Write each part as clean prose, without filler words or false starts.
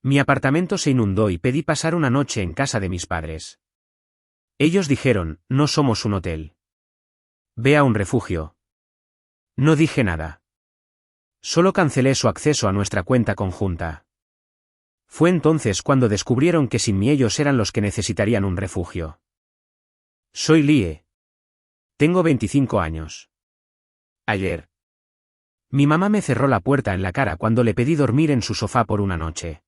Mi apartamento se inundó y pedí pasar una noche en casa de mis padres. Ellos dijeron, no somos un hotel. Ve a un refugio. No dije nada. Solo cancelé su acceso a nuestra cuenta conjunta. Fue entonces cuando descubrieron que sin mí ellos eran los que necesitarían un refugio. Soy Lie. Tengo 25 años. Ayer. Mi mamá me cerró la puerta en la cara cuando le pedí dormir en su sofá por una noche.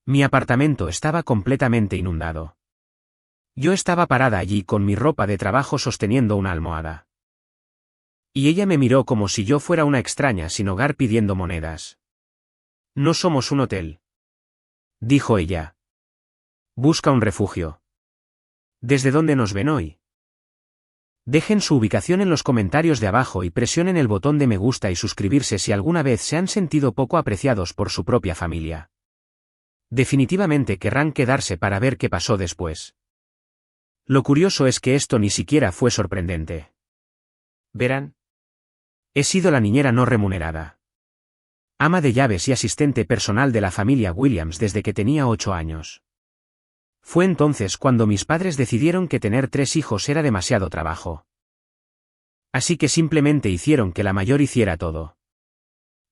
Mi apartamento estaba completamente inundado. Yo estaba parada allí con mi ropa de trabajo sosteniendo una almohada. Y ella me miró como si yo fuera una extraña sin hogar pidiendo monedas. No somos un hotel, dijo ella. Busca un refugio. ¿Desde dónde nos ven hoy? Dejen su ubicación en los comentarios de abajo y presionen el botón de me gusta y suscribirse si alguna vez se han sentido poco apreciados por su propia familia. Definitivamente querrán quedarse para ver qué pasó después. Lo curioso es que esto ni siquiera fue sorprendente. Verán. He sido la niñera no remunerada. Ama de llaves y asistente personal de la familia Williams desde que tenía 8 años. Fue entonces cuando mis padres decidieron que tener 3 hijos era demasiado trabajo. Así que simplemente hicieron que la mayor hiciera todo.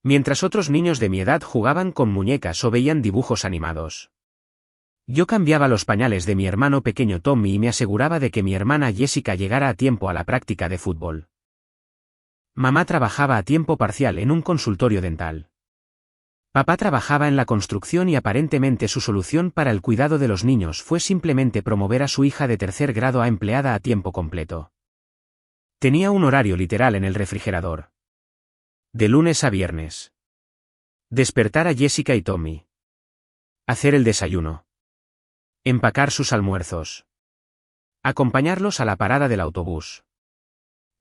Mientras otros niños de mi edad jugaban con muñecas o veían dibujos animados. Yo cambiaba los pañales de mi hermano pequeño Tommy y me aseguraba de que mi hermana Jessica llegara a tiempo a la práctica de fútbol. Mamá trabajaba a tiempo parcial en un consultorio dental. Papá trabajaba en la construcción y aparentemente su solución para el cuidado de los niños fue simplemente promover a su hija de 3er grado a empleada a tiempo completo. Tenía un horario literal en el refrigerador. De lunes a viernes. Despertar a Jessica y Tommy. Hacer el desayuno. Empacar sus almuerzos. Acompañarlos a la parada del autobús.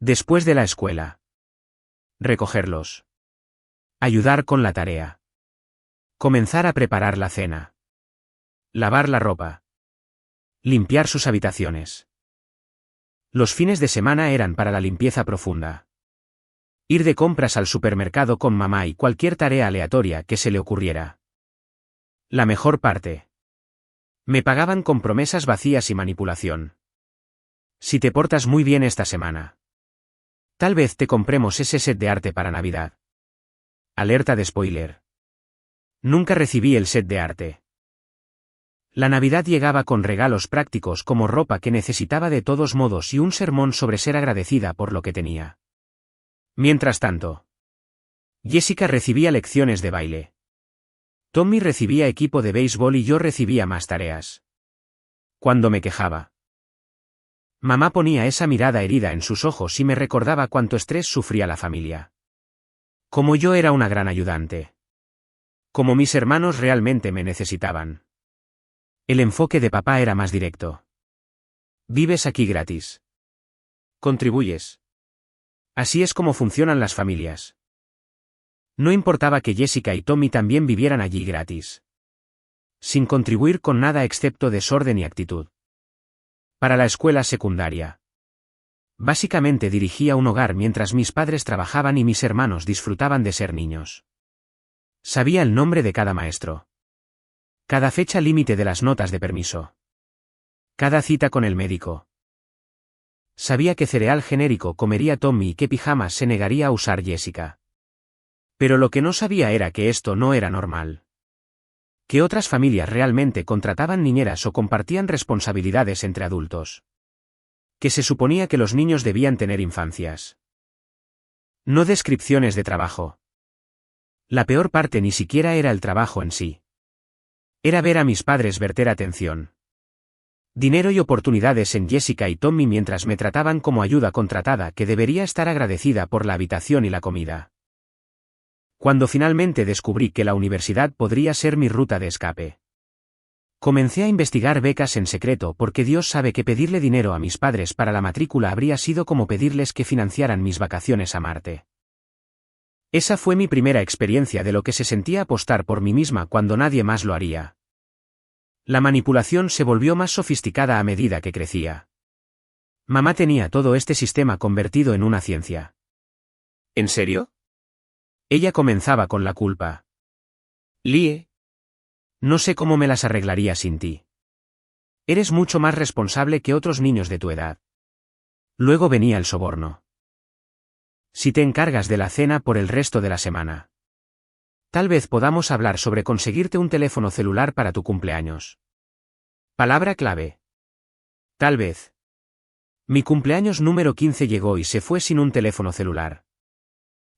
Después de la escuela. Recogerlos. Ayudar con la tarea. Comenzar a preparar la cena. Lavar la ropa. Limpiar sus habitaciones. Los fines de semana eran para la limpieza profunda. Ir de compras al supermercado con mamá y cualquier tarea aleatoria que se le ocurriera. La mejor parte. Me pagaban con promesas vacías y manipulación. Si te portas muy bien esta semana. Tal vez te compremos ese set de arte para Navidad. Alerta de spoiler. Nunca recibí el set de arte. La Navidad llegaba con regalos prácticos como ropa que necesitaba de todos modos y un sermón sobre ser agradecida por lo que tenía. Mientras tanto, Jessica recibía lecciones de baile. Tommy recibía equipo de béisbol y yo recibía más tareas. Cuando me quejaba, mamá ponía esa mirada herida en sus ojos y me recordaba cuánto estrés sufría la familia. Como yo era una gran ayudante. Como mis hermanos realmente me necesitaban. El enfoque de papá era más directo. Vives aquí gratis. Contribuyes. Así es como funcionan las familias. No importaba que Jessica y Tommy también vivieran allí gratis. Sin contribuir con nada excepto desorden y actitud. Para la escuela secundaria. Básicamente dirigía un hogar mientras mis padres trabajaban y mis hermanos disfrutaban de ser niños. Sabía el nombre de cada maestro. Cada fecha límite de las notas de permiso. Cada cita con el médico. Sabía qué cereal genérico comería Tommy y qué pijamas se negaría a usar Jessica. Pero lo que no sabía era que esto no era normal. Que otras familias realmente contrataban niñeras o compartían responsabilidades entre adultos. Que se suponía que los niños debían tener infancias. No descripciones de trabajo. La peor parte ni siquiera era el trabajo en sí. Era ver a mis padres verter atención. Dinero y oportunidades en Jessica y Tommy mientras me trataban como ayuda contratada que debería estar agradecida por la habitación y la comida. Cuando finalmente descubrí que la universidad podría ser mi ruta de escape. Comencé a investigar becas en secreto porque Dios sabe que pedirle dinero a mis padres para la matrícula habría sido como pedirles que financiaran mis vacaciones a Marte. Esa fue mi primera experiencia de lo que se sentía apostar por mí misma cuando nadie más lo haría. La manipulación se volvió más sofisticada a medida que crecía. Mamá tenía todo este sistema convertido en una ciencia. ¿En serio? Ella comenzaba con la culpa. Lie. No sé cómo me las arreglaría sin ti. Eres mucho más responsable que otros niños de tu edad. Luego venía el soborno. Si te encargas de la cena por el resto de la semana. Tal vez podamos hablar sobre conseguirte un teléfono celular para tu cumpleaños. Palabra clave. Tal vez. Mi cumpleaños número 15 llegó y se fue sin un teléfono celular.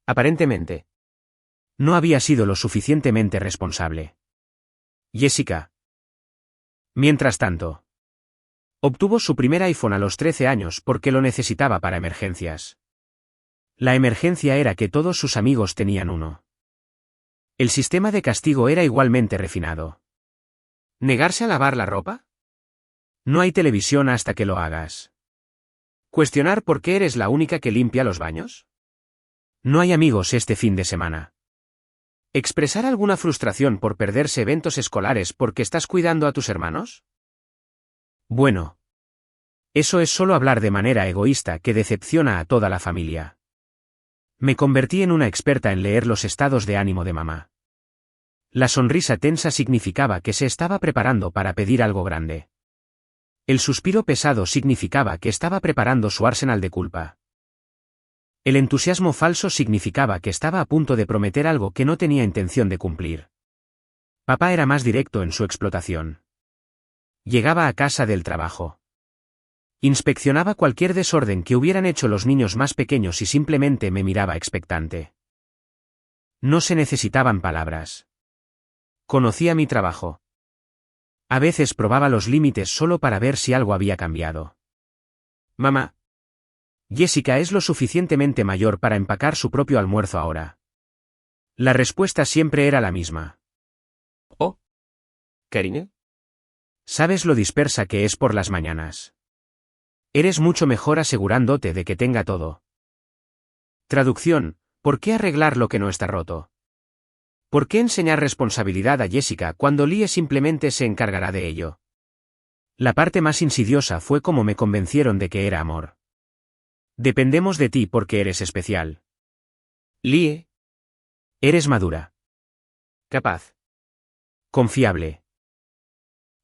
Aparentemente. No había sido lo suficientemente responsable. Jessica. Mientras tanto. Obtuvo su primer iPhone a los 13 años porque lo necesitaba para emergencias. La emergencia era que todos sus amigos tenían uno. El sistema de castigo era igualmente refinado. ¿Negarse a lavar la ropa? No hay televisión hasta que lo hagas. ¿Cuestionar por qué eres la única que limpia los baños? No hay amigos este fin de semana. ¿Expresar alguna frustración por perderse eventos escolares porque estás cuidando a tus hermanos? Bueno. Eso es solo hablar de manera egoísta que decepciona a toda la familia. Me convertí en una experta en leer los estados de ánimo de mamá. La sonrisa tensa significaba que se estaba preparando para pedir algo grande. El suspiro pesado significaba que estaba preparando su arsenal de culpa. El entusiasmo falso significaba que estaba a punto de prometer algo que no tenía intención de cumplir. Papá era más directo en su explotación. Llegaba a casa del trabajo. Inspeccionaba cualquier desorden que hubieran hecho los niños más pequeños y simplemente me miraba expectante. No se necesitaban palabras. Conocía mi trabajo. A veces probaba los límites solo para ver si algo había cambiado. Mamá. Jessica es lo suficientemente mayor para empacar su propio almuerzo ahora. La respuesta siempre era la misma. Oh. Karine. ¿Sabes lo dispersa que es por las mañanas? Eres mucho mejor asegurándote de que tenga todo. Traducción: ¿por qué arreglar lo que no está roto? ¿Por qué enseñar responsabilidad a Jessica cuando Lie simplemente se encargará de ello? La parte más insidiosa fue cómo me convencieron de que era amor. Dependemos de ti porque eres especial. Lie. Eres madura. Capaz. Confiable.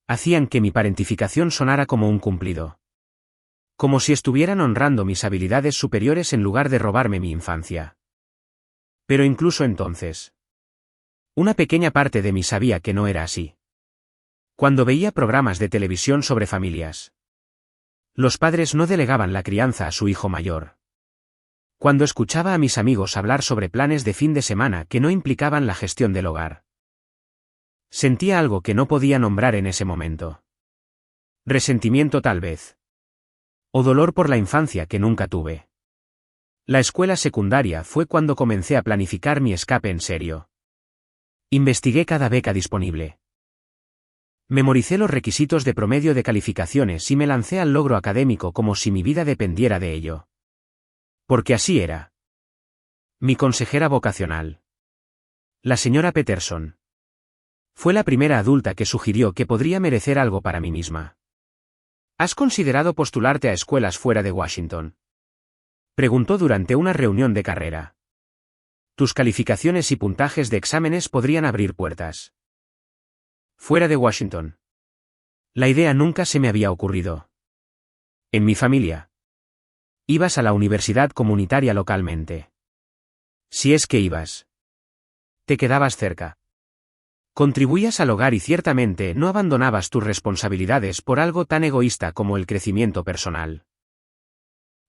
Hacían que mi parentificación sonara como un cumplido. Como si estuvieran honrando mis habilidades superiores en lugar de robarme mi infancia. Pero incluso entonces. Una pequeña parte de mí sabía que no era así. Cuando veía programas de televisión sobre familias. Los padres no delegaban la crianza a su hijo mayor. Cuando escuchaba a mis amigos hablar sobre planes de fin de semana que no implicaban la gestión del hogar. Sentía algo que no podía nombrar en ese momento. Resentimiento tal vez. O dolor por la infancia que nunca tuve. La escuela secundaria fue cuando comencé a planificar mi escape en serio. Investigué cada beca disponible. Memoricé los requisitos de promedio de calificaciones y me lancé al logro académico como si mi vida dependiera de ello. Porque así era. Mi consejera vocacional. La señora Peterson. Fue la primera adulta que sugirió que podría merecer algo para mí misma. ¿Has considerado postularte a escuelas fuera de Washington? Preguntó durante una reunión de carrera. Tus calificaciones y puntajes de exámenes podrían abrir puertas. Fuera de Washington. La idea nunca se me había ocurrido. En mi familia. Ibas a la universidad comunitaria localmente. Si es que ibas. Te quedabas cerca. Contribuías al hogar y ciertamente no abandonabas tus responsabilidades por algo tan egoísta como el crecimiento personal.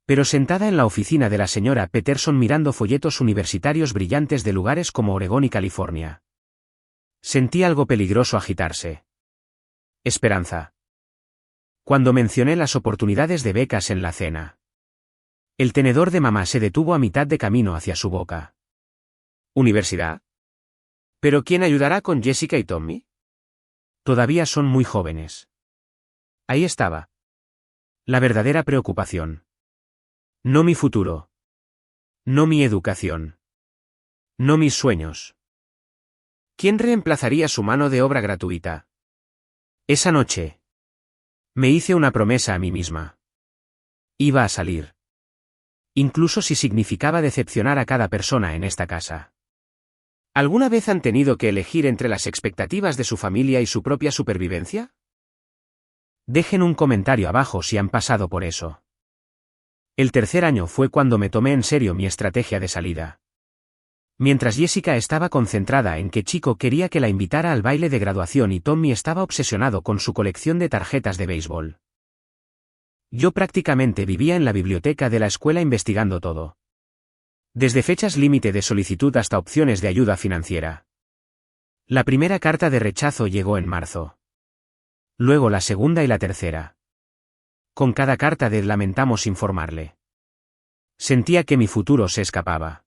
Pero sentada en la oficina de la señora Peterson mirando folletos universitarios brillantes de lugares como Oregón y California. Sentí algo peligroso agitarse. Esperanza. Cuando mencioné las oportunidades de becas en la cena. El tenedor de mamá se detuvo a mitad de camino hacia su boca. ¿Universidad? ¿Pero quién ayudará con Jessica y Tommy? Todavía son muy jóvenes. Ahí estaba. La verdadera preocupación. No mi futuro. No mi educación. No mis sueños. ¿Quién reemplazaría su mano de obra gratuita? Esa noche. Me hice una promesa a mí misma. Iba a salir. Incluso si significaba decepcionar a cada persona en esta casa. ¿Alguna vez han tenido que elegir entre las expectativas de su familia y su propia supervivencia? Dejen un comentario abajo si han pasado por eso. El tercer año fue cuando me tomé en serio mi estrategia de salida. Mientras Jessica estaba concentrada en que Chico quería que la invitara al baile de graduación y Tommy estaba obsesionado con su colección de tarjetas de béisbol. Yo prácticamente vivía en la biblioteca de la escuela investigando todo. Desde fechas límite de solicitud hasta opciones de ayuda financiera. La primera carta de rechazo llegó en marzo. Luego la segunda y la tercera. Con cada carta lamentamos informarle. Sentía que mi futuro se escapaba.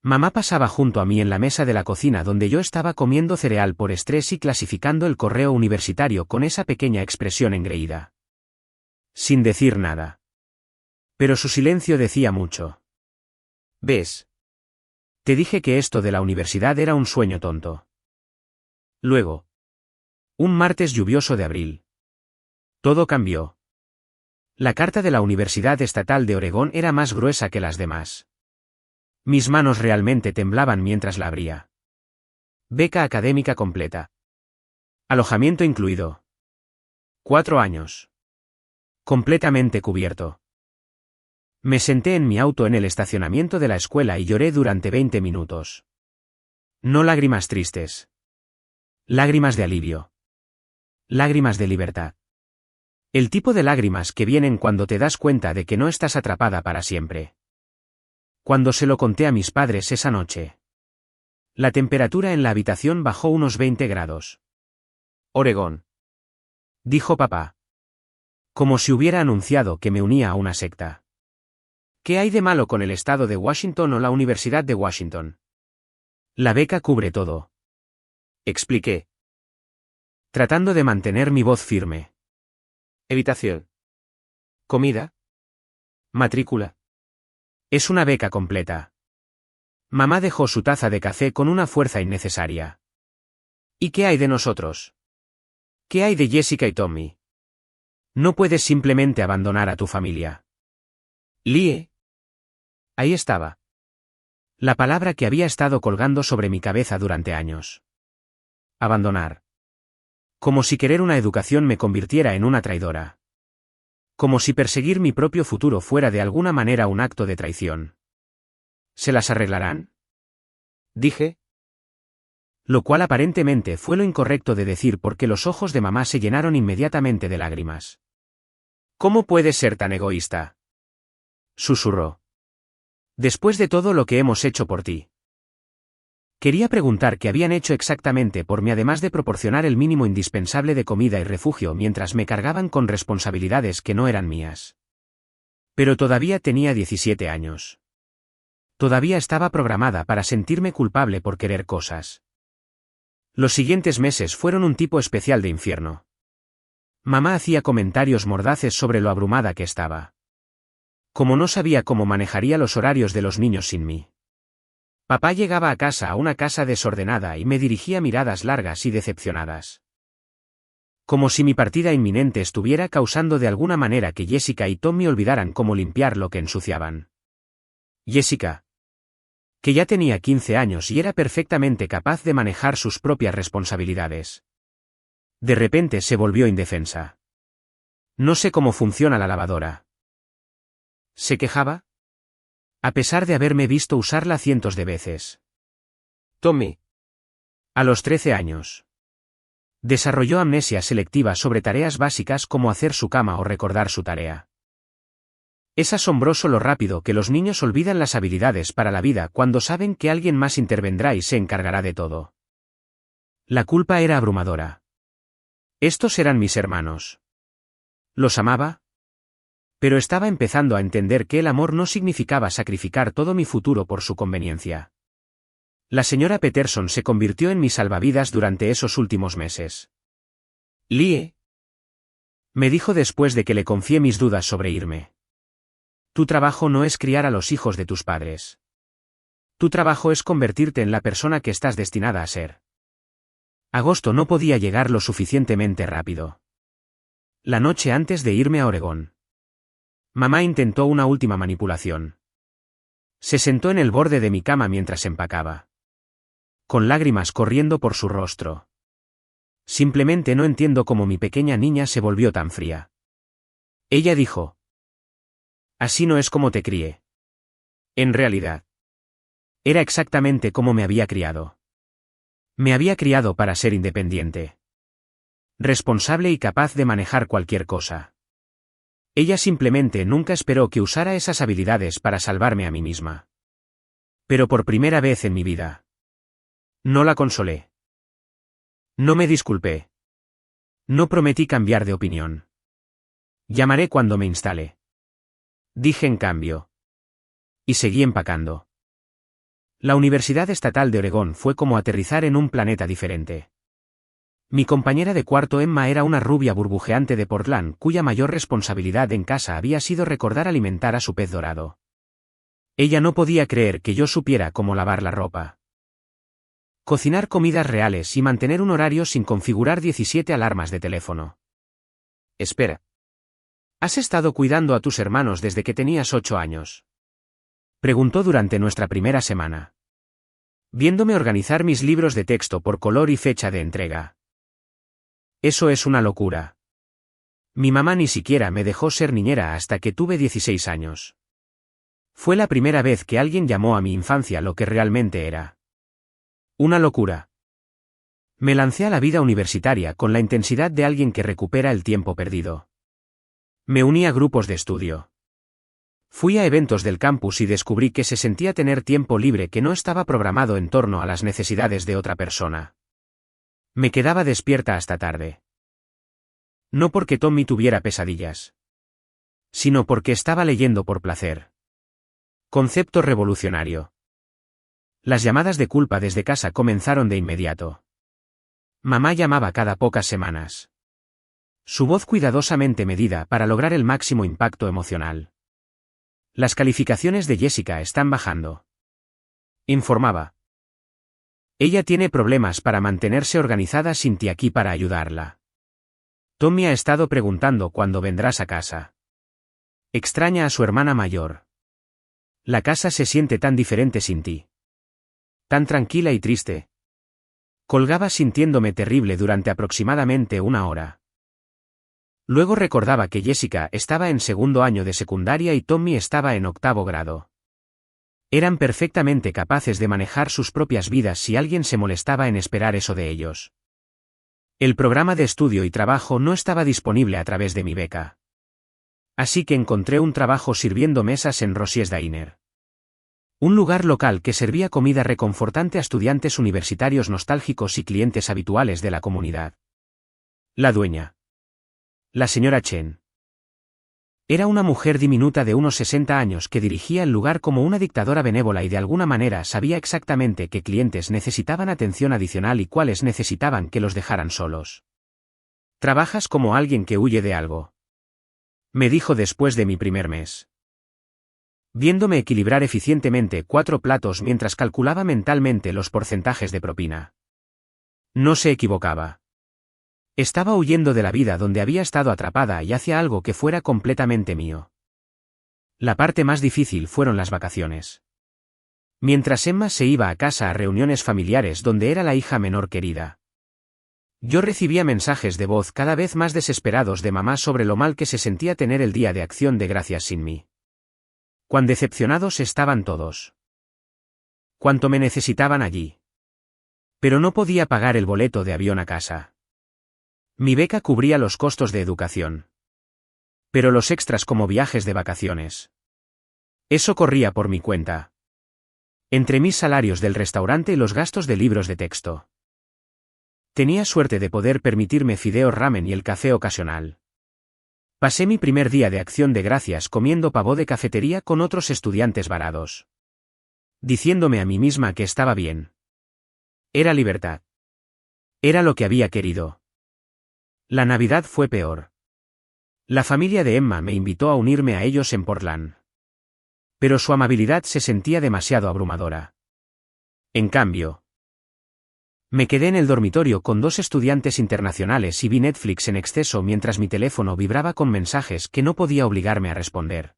Mamá pasaba junto a mí en la mesa de la cocina donde yo estaba comiendo cereal por estrés y clasificando el correo universitario con esa pequeña expresión engreída. Sin decir nada. Pero su silencio decía mucho. ¿Ves? Te dije que esto de la universidad era un sueño tonto. Luego. Un martes lluvioso de abril. Todo cambió. La carta de la Universidad Estatal de Oregón era más gruesa que las demás. Mis manos realmente temblaban mientras la abría. Beca académica completa. Alojamiento incluido. 4 años. Completamente cubierto. Me senté en mi auto en el estacionamiento de la escuela y lloré durante 20 minutos. No lágrimas tristes. Lágrimas de alivio. Lágrimas de libertad. El tipo de lágrimas que vienen cuando te das cuenta de que no estás atrapada para siempre. Cuando se lo conté a mis padres esa noche. La temperatura en la habitación bajó unos 20 grados. Oregón. Dijo papá. Como si hubiera anunciado que me unía a una secta. ¿Qué hay de malo con el estado de Washington o la Universidad de Washington? La beca cubre todo. Expliqué. Tratando de mantener mi voz firme. Habitación. Comida. Matrícula. Es una beca completa. Mamá dejó su taza de café con una fuerza innecesaria. ¿Y qué hay de nosotros? ¿Qué hay de Jessica y Tommy? No puedes simplemente abandonar a tu familia. Lie. Ahí estaba. La palabra que había estado colgando sobre mi cabeza durante años. Abandonar. Como si querer una educación me convirtiera en una traidora. Como si perseguir mi propio futuro fuera de alguna manera un acto de traición. ¿Se las arreglarán? Dije. Lo cual aparentemente fue lo incorrecto de decir porque los ojos de mamá se llenaron inmediatamente de lágrimas. ¿Cómo puedes ser tan egoísta? Susurró. Después de todo lo que hemos hecho por ti. Quería preguntar qué habían hecho exactamente por mí además de proporcionar el mínimo indispensable de comida y refugio mientras me cargaban con responsabilidades que no eran mías. Pero todavía tenía 17 años. Todavía estaba programada para sentirme culpable por querer cosas. Los siguientes meses fueron un tipo especial de infierno. Mamá hacía comentarios mordaces sobre lo abrumada que estaba. Como no sabía cómo manejaría los horarios de los niños sin mí. Papá llegaba a casa a una casa desordenada y me dirigía miradas largas y decepcionadas. Como si mi partida inminente estuviera causando de alguna manera que Jessica y Tommy olvidaran cómo limpiar lo que ensuciaban. Jessica. Que ya tenía 15 años y era perfectamente capaz de manejar sus propias responsabilidades. De repente se volvió indefensa. No sé cómo funciona la lavadora. ¿Se quejaba? A pesar de haberme visto usarla cientos de veces. Tommy. A los 13 años. Desarrolló amnesia selectiva sobre tareas básicas como hacer su cama o recordar su tarea. Es asombroso lo rápido que los niños olvidan las habilidades para la vida cuando saben que alguien más intervendrá y se encargará de todo. La culpa era abrumadora. Estos eran mis hermanos. ¿Los amaba? Pero estaba empezando a entender que el amor no significaba sacrificar todo mi futuro por su conveniencia. La señora Peterson se convirtió en mi salvavidas durante esos últimos meses. Lie. Me dijo después de que le confié mis dudas sobre irme. Tu trabajo no es criar a los hijos de tus padres. Tu trabajo es convertirte en la persona que estás destinada a ser. Agosto no podía llegar lo suficientemente rápido. La noche antes de irme a Oregón. Mamá intentó una última manipulación. Se sentó en el borde de mi cama mientras empacaba. con lágrimas corriendo por su rostro. Simplemente no entiendo cómo mi pequeña niña se volvió tan fría. Ella dijo: así no es como te crié. En realidad, era exactamente como me había criado. Me había criado para ser independiente, responsable y capaz de manejar cualquier cosa. Ella simplemente nunca esperó que usara esas habilidades para salvarme a mí misma. Pero por primera vez en mi vida, no la consolé. No me disculpé. No prometí cambiar de opinión. Llamaré cuando me instale. Dije en cambio. Y seguí empacando. La Universidad Estatal de Oregón fue como aterrizar en un planeta diferente. Mi compañera de cuarto Emma era una rubia burbujeante de Portland cuya mayor responsabilidad en casa había sido recordar alimentar a su pez dorado. Ella no podía creer que yo supiera cómo lavar la ropa, cocinar comidas reales y mantener un horario sin configurar 17 alarmas de teléfono. Espera. ¿Has estado cuidando a tus hermanos desde que tenías 8 años? Preguntó durante nuestra primera semana, viéndome organizar mis libros de texto por color y fecha de entrega. Eso es una locura. Mi mamá ni siquiera me dejó ser niñera hasta que tuve 16 años. Fue la primera vez que alguien llamó a mi infancia lo que realmente era. Una locura. Me lancé a la vida universitaria con la intensidad de alguien que recupera el tiempo perdido. Me uní a grupos de estudio. Fui a eventos del campus y descubrí que se sentía tener tiempo libre que no estaba programado en torno a las necesidades de otra persona. Me quedaba despierta hasta tarde. No porque Tommy tuviera pesadillas, sino porque estaba leyendo por placer. Concepto revolucionario. Las llamadas de culpa desde casa comenzaron de inmediato. Mamá llamaba cada pocas semanas. Su voz cuidadosamente medida para lograr el máximo impacto emocional. Las calificaciones de Jessica están bajando, informaba. Ella tiene problemas para mantenerse organizada sin ti aquí para ayudarla. Tommy ha estado preguntando cuándo vendrás a casa. Extraña a su hermana mayor. La casa se siente tan diferente sin ti. Tan tranquila y triste. Colgaba sintiéndome terrible durante aproximadamente 1 hora. Luego recordaba que Jessica estaba en 2º año de secundaria y Tommy estaba en 8º grado. Eran perfectamente capaces de manejar sus propias vidas si alguien se molestaba en esperar eso de ellos. El programa de estudio y trabajo no estaba disponible a través de mi beca. Así que encontré un trabajo sirviendo mesas en Rosie's Diner. Un lugar local que servía comida reconfortante a estudiantes universitarios nostálgicos y clientes habituales de la comunidad. La dueña, la señora Chen, era una mujer diminuta de unos 60 años que dirigía el lugar como una dictadora benévola y de alguna manera sabía exactamente qué clientes necesitaban atención adicional y cuáles necesitaban que los dejaran solos. Trabajas como alguien que huye de algo, me dijo después de mi primer mes, viéndome equilibrar eficientemente 4 platos mientras calculaba mentalmente los porcentajes de propina. No se equivocaba. Estaba huyendo de la vida donde había estado atrapada y hacia algo que fuera completamente mío. La parte más difícil fueron las vacaciones. Mientras Emma se iba a casa a reuniones familiares donde era la hija menor querida, yo recibía mensajes de voz cada vez más desesperados de mamá sobre lo mal que se sentía tener el Día de Acción de Gracias sin mí. Cuán decepcionados estaban todos. Cuánto me necesitaban allí. Pero no podía pagar el boleto de avión a casa. Mi beca cubría los costos de educación. Pero los extras como viajes de vacaciones, eso corría por mi cuenta. Entre mis salarios del restaurante y los gastos de libros de texto. Tenía suerte de poder permitirme fideos ramen y el café ocasional. Pasé mi primer día de acción de gracias comiendo pavo de cafetería con otros estudiantes varados, diciéndome a mí misma que estaba bien. Era libertad. Era lo que había querido. La Navidad fue peor. La familia de Emma me invitó a unirme a ellos en Portland. Pero su amabilidad se sentía demasiado abrumadora. En cambio, me quedé en el dormitorio con 2 estudiantes internacionales y vi Netflix en exceso mientras mi teléfono vibraba con mensajes que no podía obligarme a responder.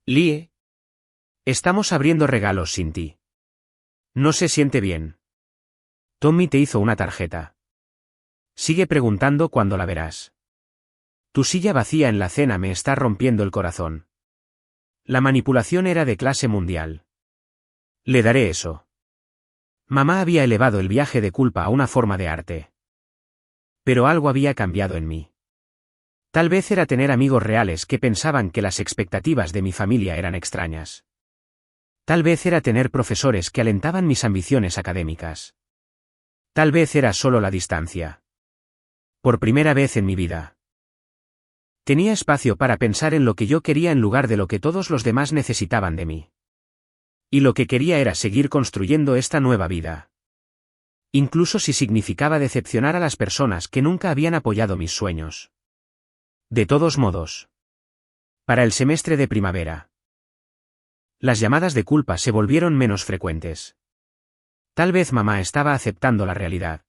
Lie. Estamos abriendo regalos sin ti. No se siente bien. Tommy te hizo una tarjeta. Sigue preguntando cuándo la verás. Tu silla vacía en la cena me está rompiendo el corazón. La manipulación era de clase mundial. Le daré eso. Mamá había elevado el viaje de culpa a una forma de arte. Pero algo había cambiado en mí. Tal vez era tener amigos reales que pensaban que las expectativas de mi familia eran extrañas. Tal vez era tener profesores que alentaban mis ambiciones académicas. Tal vez era solo la distancia. Por primera vez en mi vida. Tenía espacio para pensar en lo que yo quería en lugar de lo que todos los demás necesitaban de mí. Y lo que quería era seguir construyendo esta nueva vida. Incluso si significaba decepcionar a las personas que nunca habían apoyado mis sueños. De todos modos. Para el semestre de primavera. Las llamadas de culpa se volvieron menos frecuentes. Tal vez mamá estaba aceptando la realidad.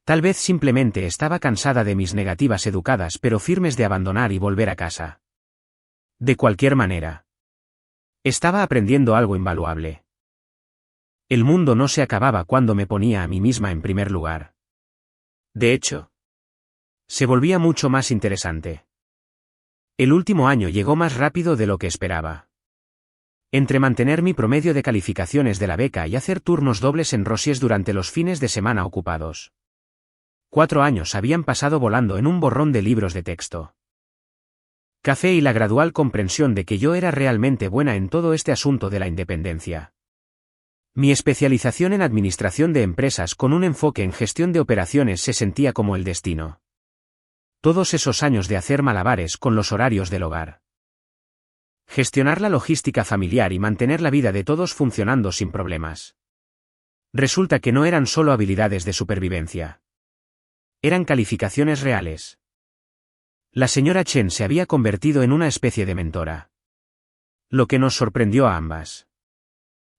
Tal vez simplemente estaba cansada de mis negativas educadas pero firmes de abandonar y volver a casa. De cualquier manera. Estaba aprendiendo algo invaluable. El mundo no se acababa cuando me ponía a mí misma en primer lugar. De hecho, se volvía mucho más interesante. El último año llegó más rápido de lo que esperaba. Entre mantener mi promedio de calificaciones de la beca y hacer turnos dobles en Rosies durante los fines de semana ocupados. 4 años habían pasado volando en un borrón de libros de texto. Café y la gradual comprensión de que yo era realmente buena en todo este asunto de la independencia. Mi especialización en administración de empresas con un enfoque en gestión de operaciones se sentía como el destino. Todos esos años de hacer malabares con los horarios del hogar. Gestionar la logística familiar y mantener la vida de todos funcionando sin problemas. Resulta que no eran solo habilidades de supervivencia. Eran calificaciones reales. La señora Chen se había convertido en una especie de mentora. Lo que nos sorprendió a ambas.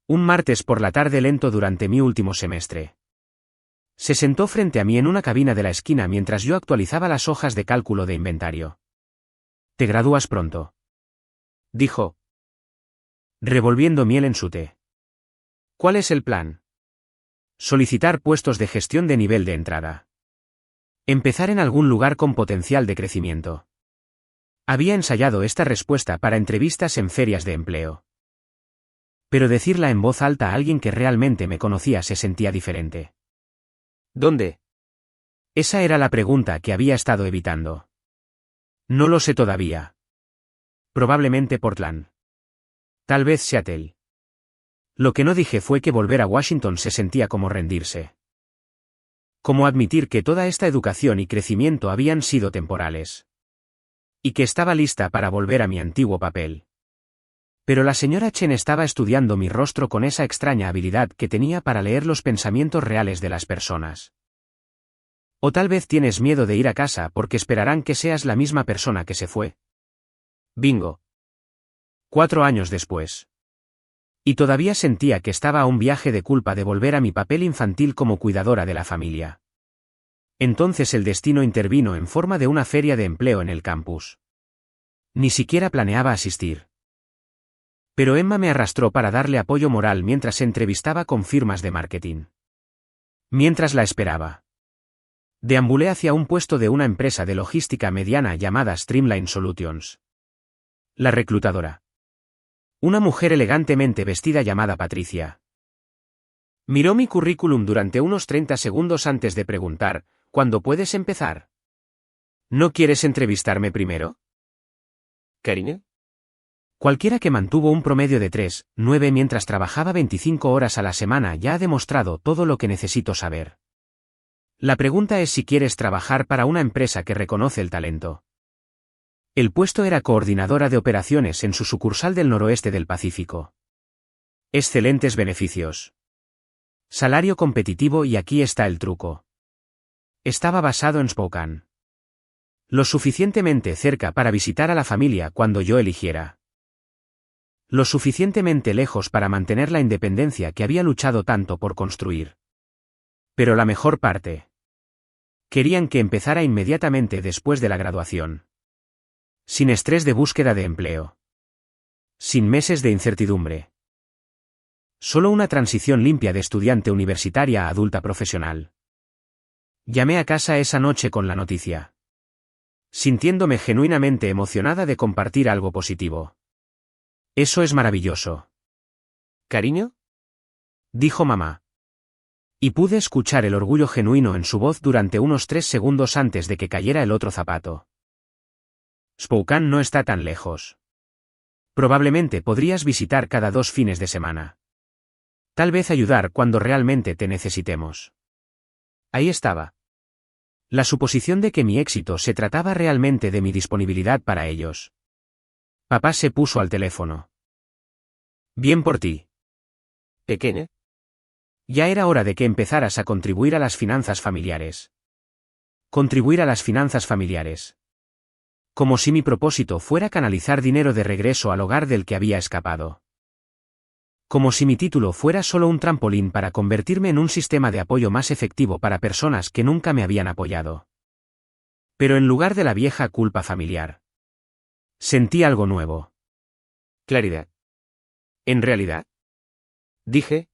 Un martes por la tarde lento durante mi último semestre. Se sentó frente a mí en una cabina de la esquina mientras yo actualizaba las hojas de cálculo de inventario. «Te gradúas pronto», dijo, revolviendo miel en su té. «¿Cuál es el plan?» «Solicitar puestos de gestión de nivel de entrada. Empezar en algún lugar con potencial de crecimiento». Había ensayado esta respuesta para entrevistas en ferias de empleo. Pero decirla en voz alta a alguien que realmente me conocía se sentía diferente. ¿Dónde? Esa era la pregunta que había estado evitando. No lo sé todavía. Probablemente Portland. Tal vez Seattle. Lo que no dije fue que volver a Washington se sentía como rendirse. Como admitir que toda esta educación y crecimiento habían sido temporales. Y que estaba lista para volver a mi antiguo papel. Pero la señora Chen estaba estudiando mi rostro con esa extraña habilidad que tenía para leer los pensamientos reales de las personas. O tal vez tienes miedo de ir a casa porque esperarán que seas la misma persona que se fue. Bingo. 4 años después. Y todavía sentía que estaba a un viaje de culpa de volver a mi papel infantil como cuidadora de la familia. Entonces el destino intervino en forma de una feria de empleo en el campus. Ni siquiera planeaba asistir. Pero Emma me arrastró para darle apoyo moral mientras se entrevistaba con firmas de marketing. Mientras la esperaba. Deambulé hacia un puesto de una empresa de logística mediana llamada Streamline Solutions. La reclutadora. Una mujer elegantemente vestida llamada Patricia. Miró mi currículum durante unos 30 segundos antes de preguntar, ¿cuándo puedes empezar? ¿No quieres entrevistarme primero? ¿Karine? Cualquiera que mantuvo un promedio de 3,9 mientras trabajaba 25 horas a la semana ya ha demostrado todo lo que necesito saber. La pregunta es si quieres trabajar para una empresa que reconoce el talento. El puesto era coordinadora de operaciones en su sucursal del noroeste del Pacífico. Excelentes beneficios. Salario competitivo y aquí está el truco. Estaba basado en Spokane. Lo suficientemente cerca para visitar a la familia cuando yo eligiera. Lo suficientemente lejos para mantener la independencia que había luchado tanto por construir. Pero la mejor parte. Querían que empezara inmediatamente después de la graduación. Sin estrés de búsqueda de empleo. Sin meses de incertidumbre. Solo una transición limpia de estudiante universitaria a adulta profesional. Llamé a casa esa noche con la noticia, sintiéndome genuinamente emocionada de compartir algo positivo. Eso es maravilloso. ¿Cariño? Dijo mamá. Y pude escuchar el orgullo genuino en su voz durante unos 3 segundos antes de que cayera el otro zapato. Spokane no está tan lejos. Probablemente podrías visitar cada 2 fines de semana. Tal vez ayudar cuando realmente te necesitemos. Ahí estaba. La suposición de que mi éxito se trataba realmente de mi disponibilidad para ellos. Papá se puso al teléfono. Bien por ti. Pequeña. Ya era hora de que empezaras a contribuir a las finanzas familiares. Contribuir a las finanzas familiares. Como si mi propósito fuera canalizar dinero de regreso al hogar del que había escapado. Como si mi título fuera solo un trampolín para convertirme en un sistema de apoyo más efectivo para personas que nunca me habían apoyado. Pero en lugar de la vieja culpa familiar, sentí algo nuevo. Claridad. En realidad, Dije.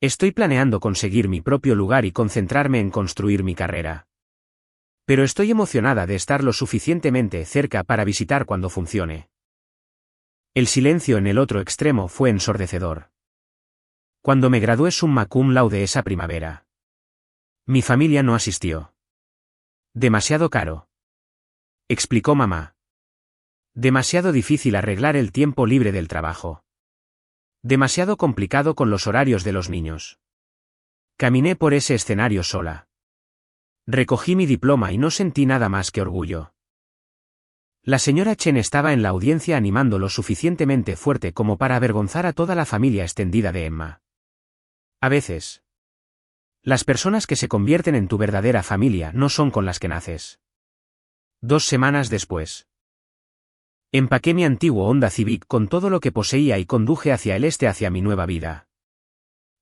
Estoy planeando conseguir mi propio lugar y concentrarme en construir mi carrera. Pero estoy emocionada de estar lo suficientemente cerca para visitar cuando funcione. El silencio en el otro extremo fue ensordecedor. Cuando me gradué summa cum laude esa primavera, mi familia no asistió. Demasiado caro, explicó mamá. Demasiado difícil arreglar el tiempo libre del trabajo. Demasiado complicado con los horarios de los niños. Caminé por ese escenario sola. Recogí mi diploma y no sentí nada más que orgullo. La señora Chen estaba en la audiencia animando lo suficientemente fuerte como para avergonzar a toda la familia extendida de Emma. A veces, las personas que se convierten en tu verdadera familia no son con las que naces. 2 semanas después, empaqué mi antiguo Honda Civic con todo lo que poseía y conduje hacia el este hacia mi nueva vida.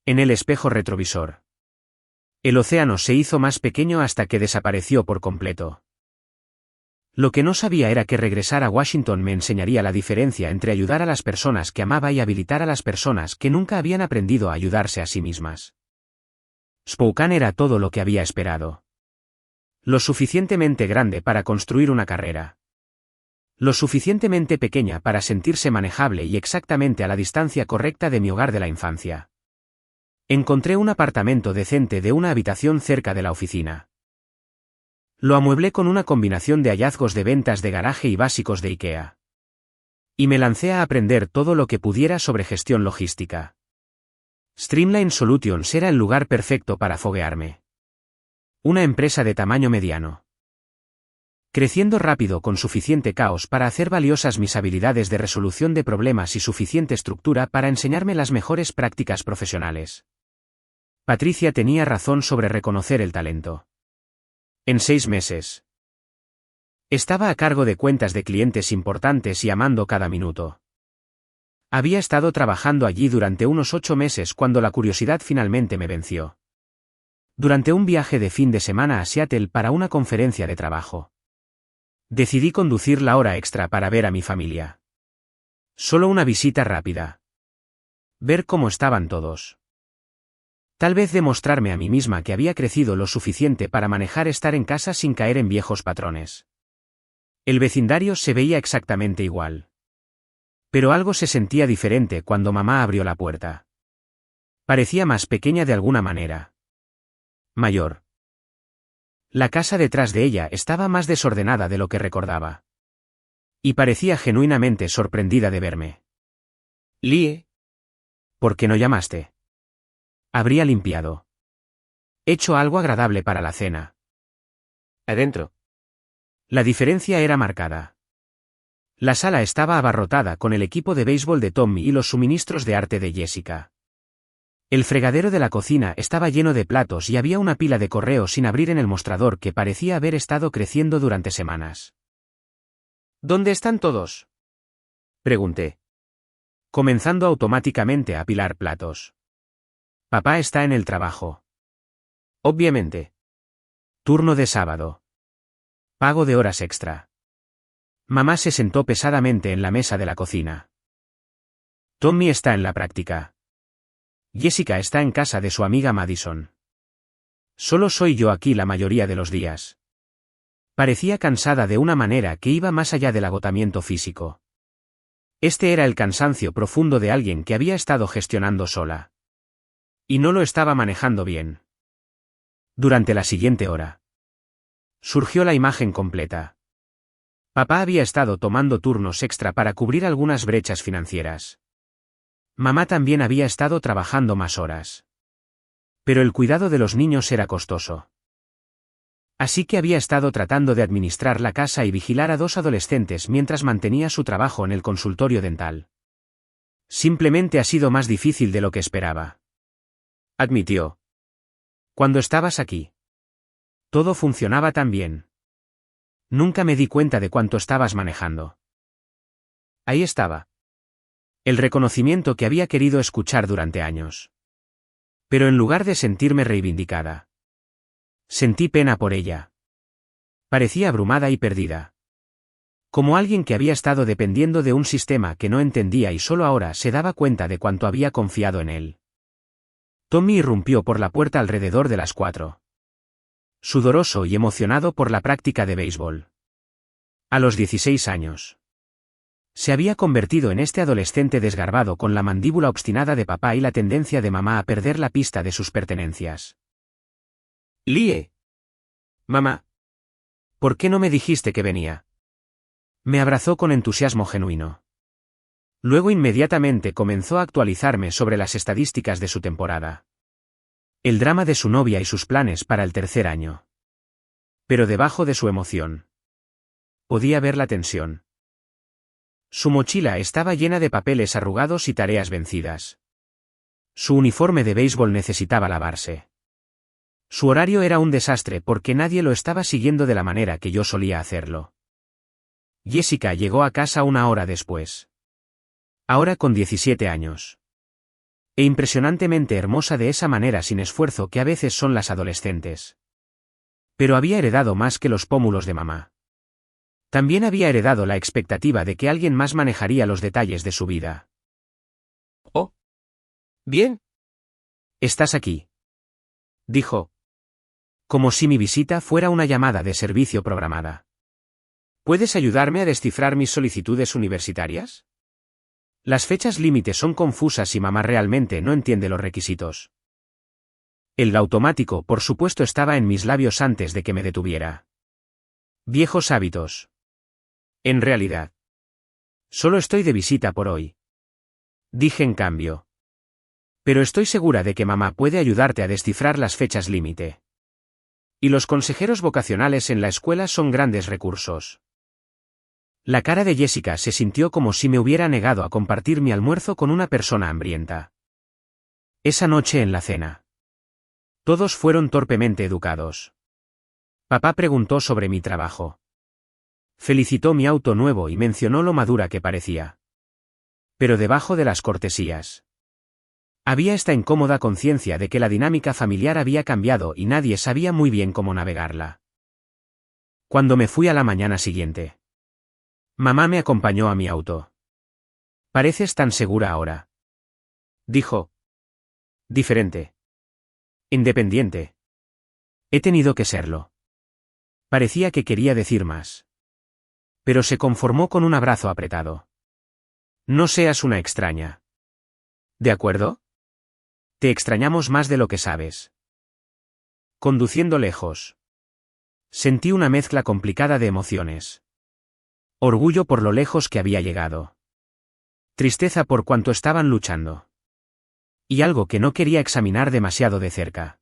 En el espejo retrovisor, el océano se hizo más pequeño hasta que desapareció por completo. Lo que no sabía era que regresar a Washington me enseñaría la diferencia entre ayudar a las personas que amaba y habilitar a las personas que nunca habían aprendido a ayudarse a sí mismas. Spokane era todo lo que había esperado. Lo suficientemente grande para construir una carrera. Lo suficientemente pequeña para sentirse manejable y exactamente a la distancia correcta de mi hogar de la infancia. Encontré un apartamento decente de una habitación cerca de la oficina. Lo amueblé con una combinación de hallazgos de ventas de garaje y básicos de IKEA. Y me lancé a aprender todo lo que pudiera sobre gestión logística. Streamline Solutions era el lugar perfecto para foguearme. Una empresa de tamaño mediano. Creciendo rápido con suficiente caos para hacer valiosas mis habilidades de resolución de problemas y suficiente estructura para enseñarme las mejores prácticas profesionales. Patricia tenía razón sobre reconocer el talento. En 6 meses. Estaba a cargo de cuentas de clientes importantes y amando cada minuto. Había estado trabajando allí durante unos 8 meses cuando la curiosidad finalmente me venció. Durante un viaje de fin de semana a Seattle para una conferencia de trabajo. Decidí conducir la hora extra para ver a mi familia. Solo una visita rápida. Ver cómo estaban todos. Tal vez demostrarme a mí misma que había crecido lo suficiente para manejar estar en casa sin caer en viejos patrones. El vecindario se veía exactamente igual. Pero algo se sentía diferente cuando mamá abrió la puerta. Parecía más pequeña de alguna manera. Mayor. La casa detrás de ella estaba más desordenada de lo que recordaba. Y parecía genuinamente sorprendida de verme. Lie. ¿Por qué no llamaste? Habría limpiado. Hecho algo agradable para la cena. Adentro. La diferencia era marcada. La sala estaba abarrotada con el equipo de béisbol de Tommy y los suministros de arte de Jessica. El fregadero de la cocina estaba lleno de platos y había una pila de correos sin abrir en el mostrador que parecía haber estado creciendo durante semanas. ¿Dónde están todos?, pregunté, comenzando automáticamente a apilar platos. Papá está en el trabajo. Obviamente. Turno de sábado. Pago de horas extra. Mamá se sentó pesadamente en la mesa de la cocina. Tommy está en la práctica. Jessica está en casa de su amiga Madison. Solo soy yo aquí la mayoría de los días. Parecía cansada de una manera que iba más allá del agotamiento físico. Este era el cansancio profundo de alguien que había estado gestionando sola. Y no lo estaba manejando bien. Durante la siguiente hora, surgió la imagen completa. Papá había estado tomando turnos extra para cubrir algunas brechas financieras. Mamá también había estado trabajando más horas. Pero el cuidado de los niños era costoso. Así que había estado tratando de administrar la casa y vigilar a 2 adolescentes mientras mantenía su trabajo en el consultorio dental. Simplemente ha sido más difícil de lo que esperaba, admitió. Cuando estabas aquí, todo funcionaba tan bien. Nunca me di cuenta de cuánto estabas manejando. Ahí estaba. El reconocimiento que había querido escuchar durante años. Pero en lugar de sentirme reivindicada, sentí pena por ella. Parecía abrumada y perdida. Como alguien que había estado dependiendo de un sistema que no entendía y solo ahora se daba cuenta de cuánto había confiado en él. Tommy irrumpió por la puerta alrededor de las 4. Sudoroso y emocionado por la práctica de béisbol. A los 16 años. Se había convertido en este adolescente desgarbado con la mandíbula obstinada de papá y la tendencia de mamá a perder la pista de sus pertenencias. Lie. Mamá. ¿Por qué no me dijiste que venía? Me abrazó con entusiasmo genuino. Luego inmediatamente comenzó a actualizarme sobre las estadísticas de su temporada. El drama de su novia y sus planes para el tercer año. Pero debajo de su emoción, podía ver la tensión. Su mochila estaba llena de papeles arrugados y tareas vencidas. Su uniforme de béisbol necesitaba lavarse. Su horario era un desastre porque nadie lo estaba siguiendo de la manera que yo solía hacerlo. Jessica llegó a casa 1 hora después. Ahora con 17 años. E impresionantemente hermosa de esa manera sin esfuerzo que a veces son las adolescentes. Pero había heredado más que los pómulos de mamá. También había heredado la expectativa de que alguien más manejaría los detalles de su vida. Oh. Bien. ¿Estás aquí?, dijo. Como si mi visita fuera una llamada de servicio programada. ¿Puedes ayudarme a descifrar mis solicitudes universitarias? Las fechas límite son confusas y mamá realmente no entiende los requisitos. El automático, por supuesto, estaba en mis labios antes de que me detuviera. Viejos hábitos. En realidad, solo estoy de visita por hoy. Dije en cambio. Pero estoy segura de que mamá puede ayudarte a descifrar las fechas límite. Y los consejeros vocacionales en la escuela son grandes recursos. La cara de Jessica se sintió como si me hubiera negado a compartir mi almuerzo con una persona hambrienta. Esa noche en la cena. Todos fueron torpemente educados. Papá preguntó sobre mi trabajo. Felicitó mi auto nuevo y mencionó lo madura que parecía. Pero debajo de las cortesías, había esta incómoda conciencia de que la dinámica familiar había cambiado y nadie sabía muy bien cómo navegarla. Cuando me fui a la mañana siguiente, mamá me acompañó a mi auto. Pareces tan segura ahora, dijo. Diferente. Independiente. He tenido que serlo. Parecía que quería decir más. Pero se conformó con un abrazo apretado. No seas una extraña. ¿De acuerdo? Te extrañamos más de lo que sabes. Conduciendo lejos. Sentí una mezcla complicada de emociones. Orgullo por lo lejos que había llegado. Tristeza por cuanto estaban luchando. Y algo que no quería examinar demasiado de cerca.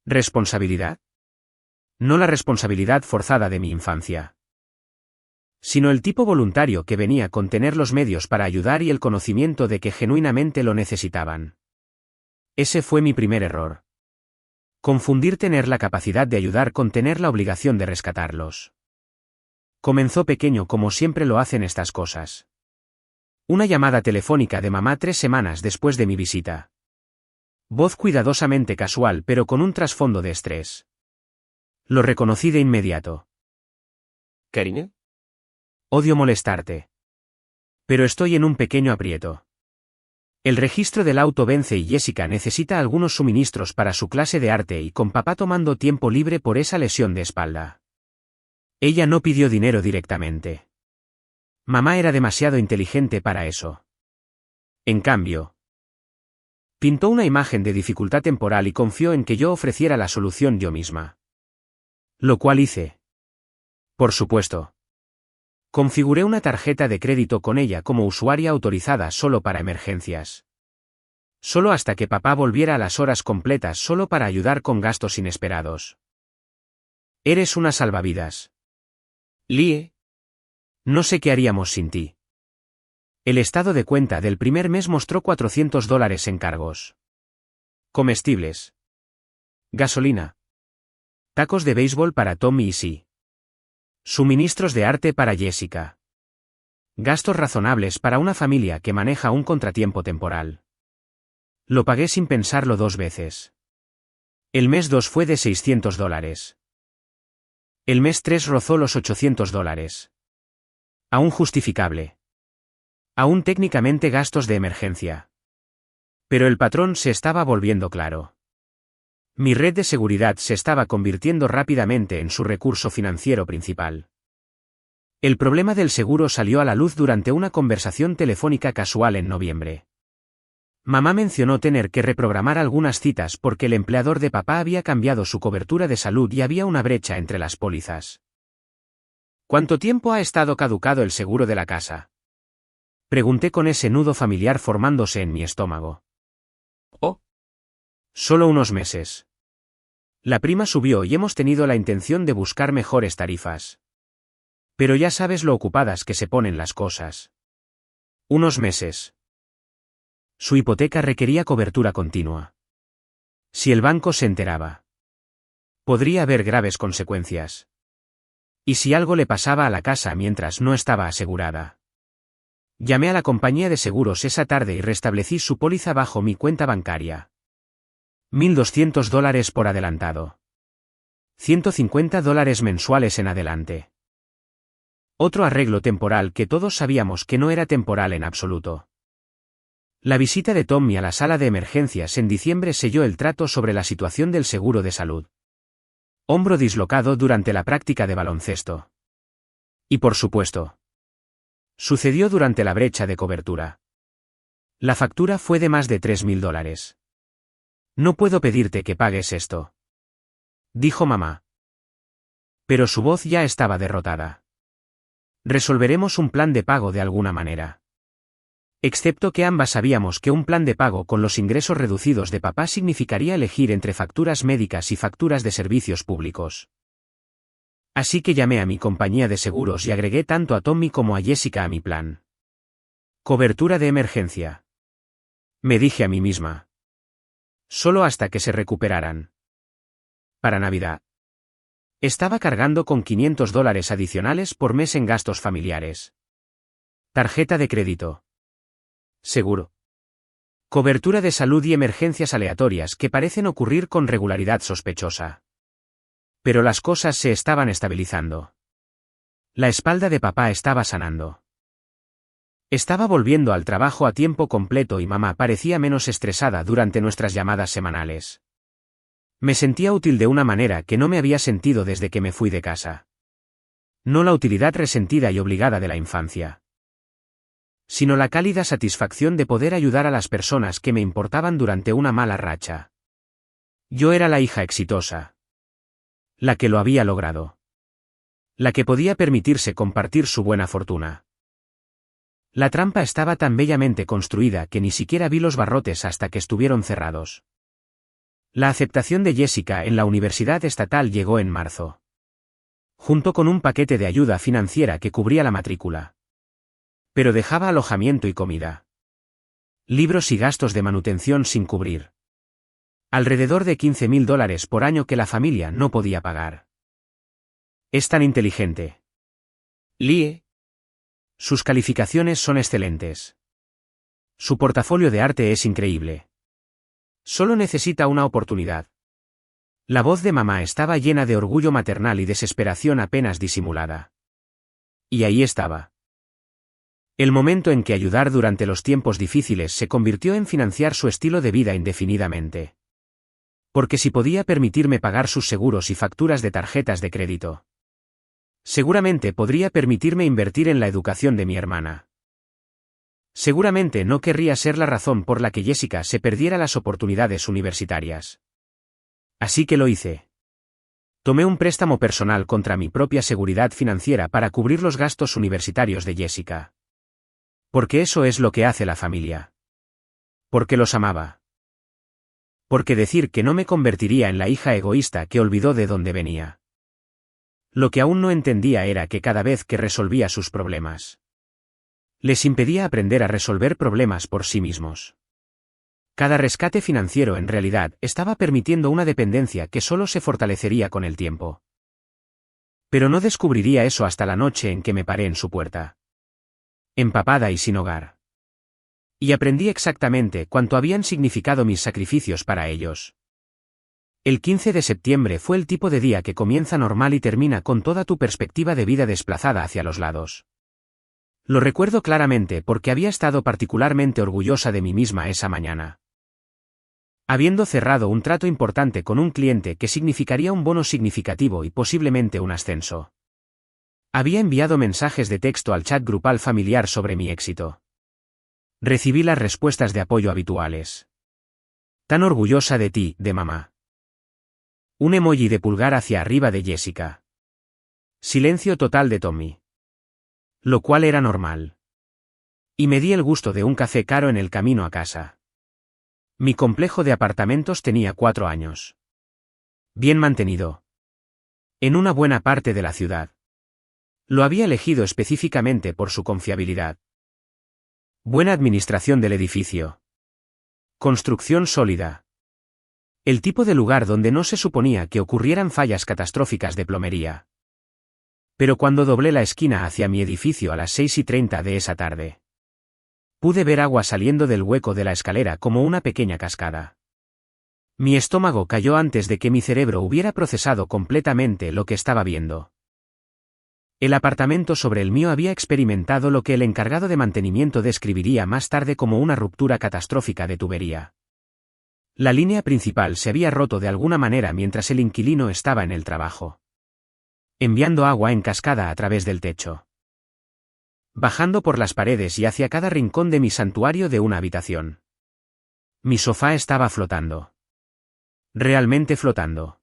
¿Responsabilidad? No la responsabilidad forzada de mi infancia, sino el tipo voluntario que venía con tener los medios para ayudar y el conocimiento de que genuinamente lo necesitaban. Ese fue mi primer error. Confundir tener la capacidad de ayudar con tener la obligación de rescatarlos. Comenzó pequeño como siempre lo hacen estas cosas. Una llamada telefónica de mamá 3 semanas después de mi visita. Voz cuidadosamente casual pero con un trasfondo de estrés. Lo reconocí de inmediato. ¿Karine? Odio molestarte. Pero estoy en un pequeño aprieto. El registro del auto vence y Jessica necesita algunos suministros para su clase de arte y con papá tomando tiempo libre por esa lesión de espalda. Ella no pidió dinero directamente. Mamá era demasiado inteligente para eso. En cambio, pintó una imagen de dificultad temporal y confió en que yo ofreciera la solución yo misma. Lo cual hice. Por supuesto. Configuré una tarjeta de crédito con ella como usuaria autorizada solo para emergencias. Solo hasta que papá volviera a las horas completas solo para ayudar con gastos inesperados. Eres una salvavidas. Lie. No sé qué haríamos sin ti. El estado de cuenta del primer mes mostró $400 en cargos. Comestibles. Gasolina. Tacos de béisbol para Tommy y Si. Suministros de arte para Jessica. Gastos razonables para una familia que maneja un contratiempo temporal. Lo pagué sin pensarlo 2 veces. El mes 2 fue de $600. El mes 3 rozó los $800. Aún justificable. Aún técnicamente gastos de emergencia. Pero el patrón se estaba volviendo claro. Mi red de seguridad se estaba convirtiendo rápidamente en su recurso financiero principal. El problema del seguro salió a la luz durante una conversación telefónica casual en noviembre. Mamá mencionó tener que reprogramar algunas citas porque el empleador de papá había cambiado su cobertura de salud y había una brecha entre las pólizas. ¿Cuánto tiempo ha estado caducado el seguro de la casa? Pregunté con ese nudo familiar formándose en mi estómago. Oh. Solo unos meses. La prima subió y hemos tenido la intención de buscar mejores tarifas. Pero ya sabes lo ocupadas que se ponen las cosas. Unos meses. Su hipoteca requería cobertura continua. Si el banco se enteraba, podría haber graves consecuencias. ¿Y si algo le pasaba a la casa mientras no estaba asegurada? Llamé a la compañía de seguros esa tarde y restablecí su póliza bajo mi cuenta bancaria. $1,200 por adelantado. $150 mensuales en adelante. Otro arreglo temporal que todos sabíamos que no era temporal en absoluto. La visita de Tommy a la sala de emergencias en diciembre selló el trato sobre la situación del seguro de salud. Hombro dislocado durante la práctica de baloncesto. Y por supuesto, sucedió durante la brecha de cobertura. La factura fue de más de $3,000. No puedo pedirte que pagues esto, dijo mamá. Pero su voz ya estaba derrotada. Resolveremos un plan de pago de alguna manera. Excepto que ambas sabíamos que un plan de pago con los ingresos reducidos de papá significaría elegir entre facturas médicas y facturas de servicios públicos. Así que llamé a mi compañía de seguros y agregué tanto a Tommy como a Jessica a mi plan. Cobertura de emergencia. Me dije a mí misma. Solo hasta que se recuperaran. Para Navidad. Estaba cargando con $500 adicionales por mes en gastos familiares. Tarjeta de crédito. Seguro. Cobertura de salud y emergencias aleatorias que parecen ocurrir con regularidad sospechosa. Pero las cosas se estaban estabilizando. La espalda de papá estaba sanando. Estaba volviendo al trabajo a tiempo completo y mamá parecía menos estresada durante nuestras llamadas semanales. Me sentía útil de una manera que no me había sentido desde que me fui de casa. No la utilidad resentida y obligada de la infancia, sino la cálida satisfacción de poder ayudar a las personas que me importaban durante una mala racha. Yo era la hija exitosa. La que lo había logrado. La que podía permitirse compartir su buena fortuna. La trampa estaba tan bellamente construida que ni siquiera vi los barrotes hasta que estuvieron cerrados. La aceptación de Jessica en la Universidad Estatal llegó en marzo. Junto con un paquete de ayuda financiera que cubría la matrícula. Pero dejaba alojamiento y comida. Libros y gastos de manutención sin cubrir. Alrededor de $15,000 por año que la familia no podía pagar. Es tan inteligente. Lie. Sus calificaciones son excelentes. Su portafolio de arte es increíble. Solo necesita una oportunidad. La voz de mamá estaba llena de orgullo maternal y desesperación apenas disimulada. Y ahí estaba. El momento en que ayudar durante los tiempos difíciles se convirtió en financiar su estilo de vida indefinidamente. Porque si podía permitirme pagar sus seguros y facturas de tarjetas de crédito, seguramente podría permitirme invertir en la educación de mi hermana. Seguramente no querría ser la razón por la que Jessica se perdiera las oportunidades universitarias. Así que lo hice. Tomé un préstamo personal contra mi propia seguridad financiera para cubrir los gastos universitarios de Jessica. Porque eso es lo que hace la familia. Porque los amaba. Porque decir que no me convertiría en la hija egoísta que olvidó de dónde venía. Lo que aún no entendía era que cada vez que resolvía sus problemas, les impedía aprender a resolver problemas por sí mismos. Cada rescate financiero en realidad estaba permitiendo una dependencia que solo se fortalecería con el tiempo. Pero no descubriría eso hasta la noche en que me paré en su puerta, empapada y sin hogar. Y aprendí exactamente cuánto habían significado mis sacrificios para ellos. El 15 de septiembre fue el tipo de día que comienza normal y termina con toda tu perspectiva de vida desplazada hacia los lados. Lo recuerdo claramente porque había estado particularmente orgullosa de mí misma esa mañana. Habiendo cerrado un trato importante con un cliente que significaría un bono significativo y posiblemente un ascenso. Había enviado mensajes de texto al chat grupal familiar sobre mi éxito. Recibí las respuestas de apoyo habituales. Tan orgullosa de ti, de mamá. Un emoji de pulgar hacia arriba de Jessica. Silencio total de Tommy. Lo cual era normal. Y me di el gusto de un café caro en el camino a casa. Mi complejo de apartamentos tenía 4 años. Bien mantenido. En una buena parte de la ciudad. Lo había elegido específicamente por su confiabilidad. Buena administración del edificio. Construcción sólida. El tipo de lugar donde no se suponía que ocurrieran fallas catastróficas de plomería. Pero cuando doblé la esquina hacia mi edificio a las 6:30 de esa tarde, pude ver agua saliendo del hueco de la escalera como una pequeña cascada. Mi estómago cayó antes de que mi cerebro hubiera procesado completamente lo que estaba viendo. El apartamento sobre el mío había experimentado lo que el encargado de mantenimiento describiría más tarde como una ruptura catastrófica de tubería. La línea principal se había roto de alguna manera mientras el inquilino estaba en el trabajo, enviando agua en cascada a través del techo, bajando por las paredes y hacia cada rincón de mi santuario de una habitación. Mi sofá estaba flotando. Realmente flotando.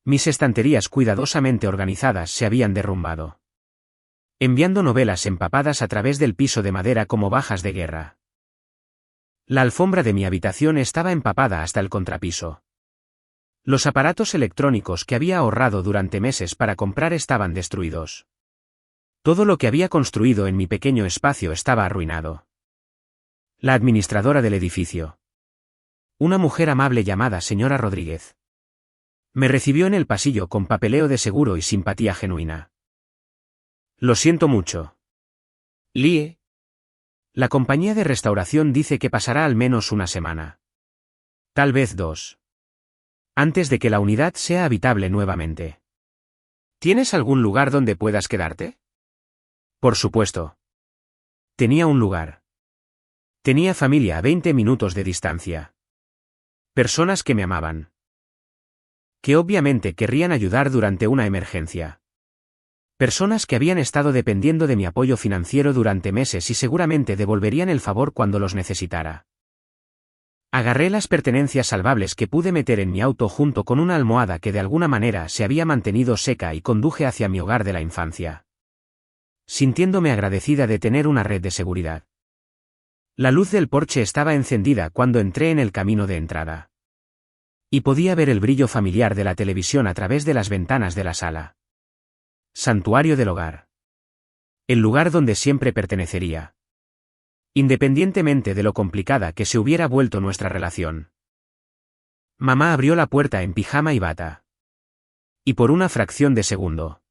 Mis estanterías cuidadosamente organizadas se habían derrumbado, enviando novelas empapadas a través del piso de madera como bajas de guerra. La alfombra de mi habitación estaba empapada hasta el contrapiso. Los aparatos electrónicos que había ahorrado durante meses para comprar estaban destruidos. Todo lo que había construido en mi pequeño espacio estaba arruinado. La administradora del edificio, una mujer amable llamada señora Rodríguez, me recibió en el pasillo con papeleo de seguro y simpatía genuina. Lo siento mucho. Lie. La compañía de restauración dice que pasará al menos una semana. Tal vez 2. Antes de que la unidad sea habitable nuevamente. ¿Tienes algún lugar donde puedas quedarte? Por supuesto. Tenía un lugar. Tenía familia a 20 minutos de distancia. Personas que me amaban. Que obviamente querrían ayudar durante una emergencia. Personas que habían estado dependiendo de mi apoyo financiero durante meses y seguramente devolverían el favor cuando los necesitara. Agarré las pertenencias salvables que pude meter en mi auto junto con una almohada que de alguna manera se había mantenido seca y conduje hacia mi hogar de la infancia, sintiéndome agradecida de tener una red de seguridad. La luz del porche estaba encendida cuando entré en el camino de entrada. Y podía ver el brillo familiar de la televisión a través de las ventanas de la sala. Santuario del hogar. El lugar donde siempre pertenecería. Independientemente de lo complicada que se hubiera vuelto nuestra relación. Mamá abrió la puerta en pijama y bata. Y por una fracción de segundo,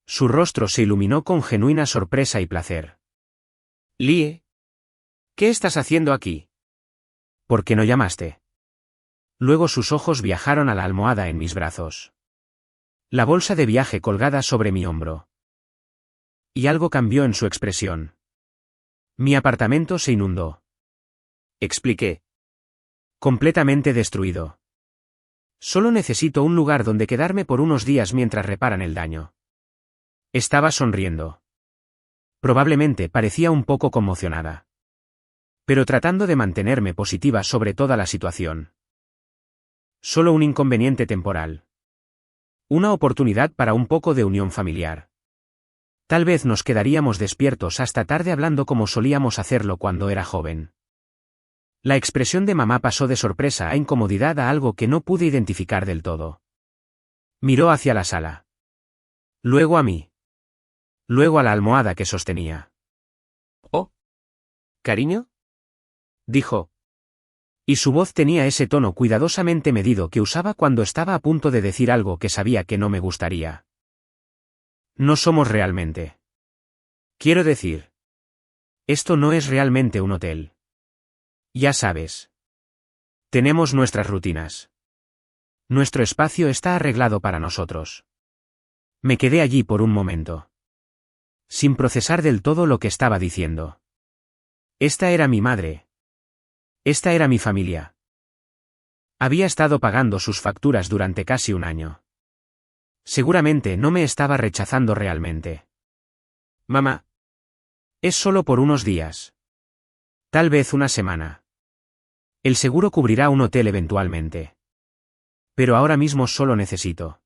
su rostro se iluminó con genuina sorpresa y placer. Lie. ¿Qué estás haciendo aquí? ¿Por qué no llamaste? Luego sus ojos viajaron a la almohada en mis brazos. La bolsa de viaje colgada sobre mi hombro. Y algo cambió en su expresión. Mi apartamento se inundó. Expliqué. Completamente destruido. Solo necesito un lugar donde quedarme por unos días mientras reparan el daño. Estaba sonriendo. Probablemente parecía un poco conmocionada. Pero tratando de mantenerme positiva sobre toda la situación. Solo un inconveniente temporal. Una oportunidad para un poco de unión familiar. Tal vez nos quedaríamos despiertos hasta tarde hablando como solíamos hacerlo cuando era joven. La expresión de mamá pasó de sorpresa a incomodidad a algo que no pude identificar del todo. Miró hacia la sala. Luego a mí. Luego a la almohada que sostenía. «Oh. ¿Cariño?», dijo. Y su voz tenía ese tono cuidadosamente medido que usaba cuando estaba a punto de decir algo que sabía que no me gustaría. No somos realmente. Quiero decir. Esto no es realmente un hotel. Ya sabes. Tenemos nuestras rutinas. Nuestro espacio está arreglado para nosotros. Me quedé allí por un momento. Sin procesar del todo lo que estaba diciendo. Esta era mi madre. Esta era mi familia. Había estado pagando sus facturas durante casi un año. Seguramente no me estaba rechazando realmente. Mamá. Es solo por unos días. Tal vez una semana. El seguro cubrirá un hotel eventualmente. Pero ahora mismo solo necesito.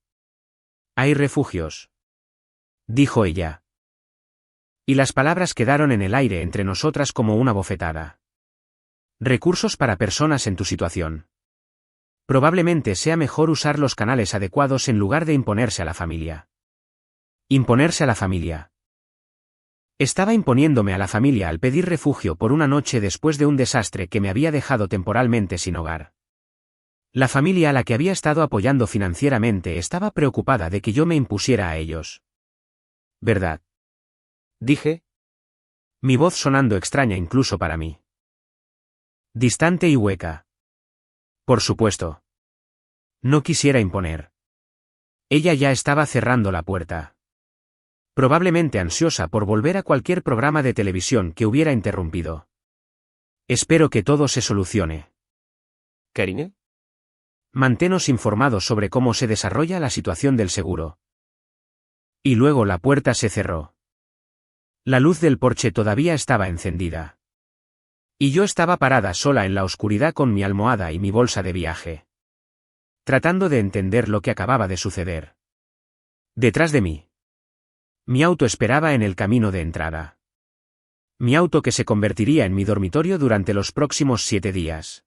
Hay refugios. Dijo ella. Y las palabras quedaron en el aire entre nosotras como una bofetada. Recursos para personas en tu situación. Probablemente sea mejor usar los canales adecuados en lugar de imponerse a la familia. Imponerse a la familia. Estaba imponiéndome a la familia al pedir refugio por una noche después de un desastre que me había dejado temporalmente sin hogar. La familia a la que había estado apoyando financieramente estaba preocupada de que yo me impusiera a ellos. ¿Verdad? Dije. Mi voz sonando extraña incluso para mí. Distante y hueca. Por supuesto. No quisiera imponer. Ella ya estaba cerrando la puerta. Probablemente ansiosa por volver a cualquier programa de televisión que hubiera interrumpido. Espero que todo se solucione. ¿Cariño? Manténos informados sobre cómo se desarrolla la situación del seguro. Y luego la puerta se cerró. La luz del porche todavía estaba encendida. Y yo estaba parada sola en la oscuridad con mi almohada y mi bolsa de viaje. Tratando de entender lo que acababa de suceder. Detrás de mí. Mi auto esperaba en el camino de entrada. Mi auto que se convertiría en mi dormitorio durante los próximos 7 días.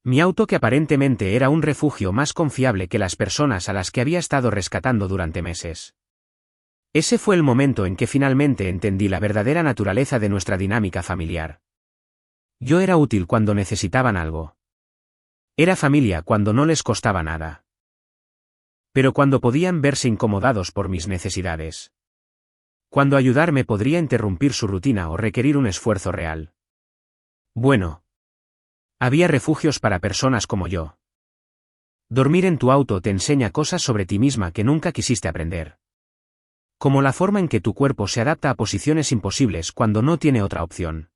Mi auto que aparentemente era un refugio más confiable que las personas a las que había estado rescatando durante meses. Ese fue el momento en que finalmente entendí la verdadera naturaleza de nuestra dinámica familiar. Yo era útil cuando necesitaban algo. Era familia cuando no les costaba nada. Pero cuando podían verse incomodados por mis necesidades. Cuando ayudarme podría interrumpir su rutina o requerir un esfuerzo real. Bueno. Había refugios para personas como yo. Dormir en tu auto te enseña cosas sobre ti misma que nunca quisiste aprender. Como la forma en que tu cuerpo se adapta a posiciones imposibles cuando no tiene otra opción.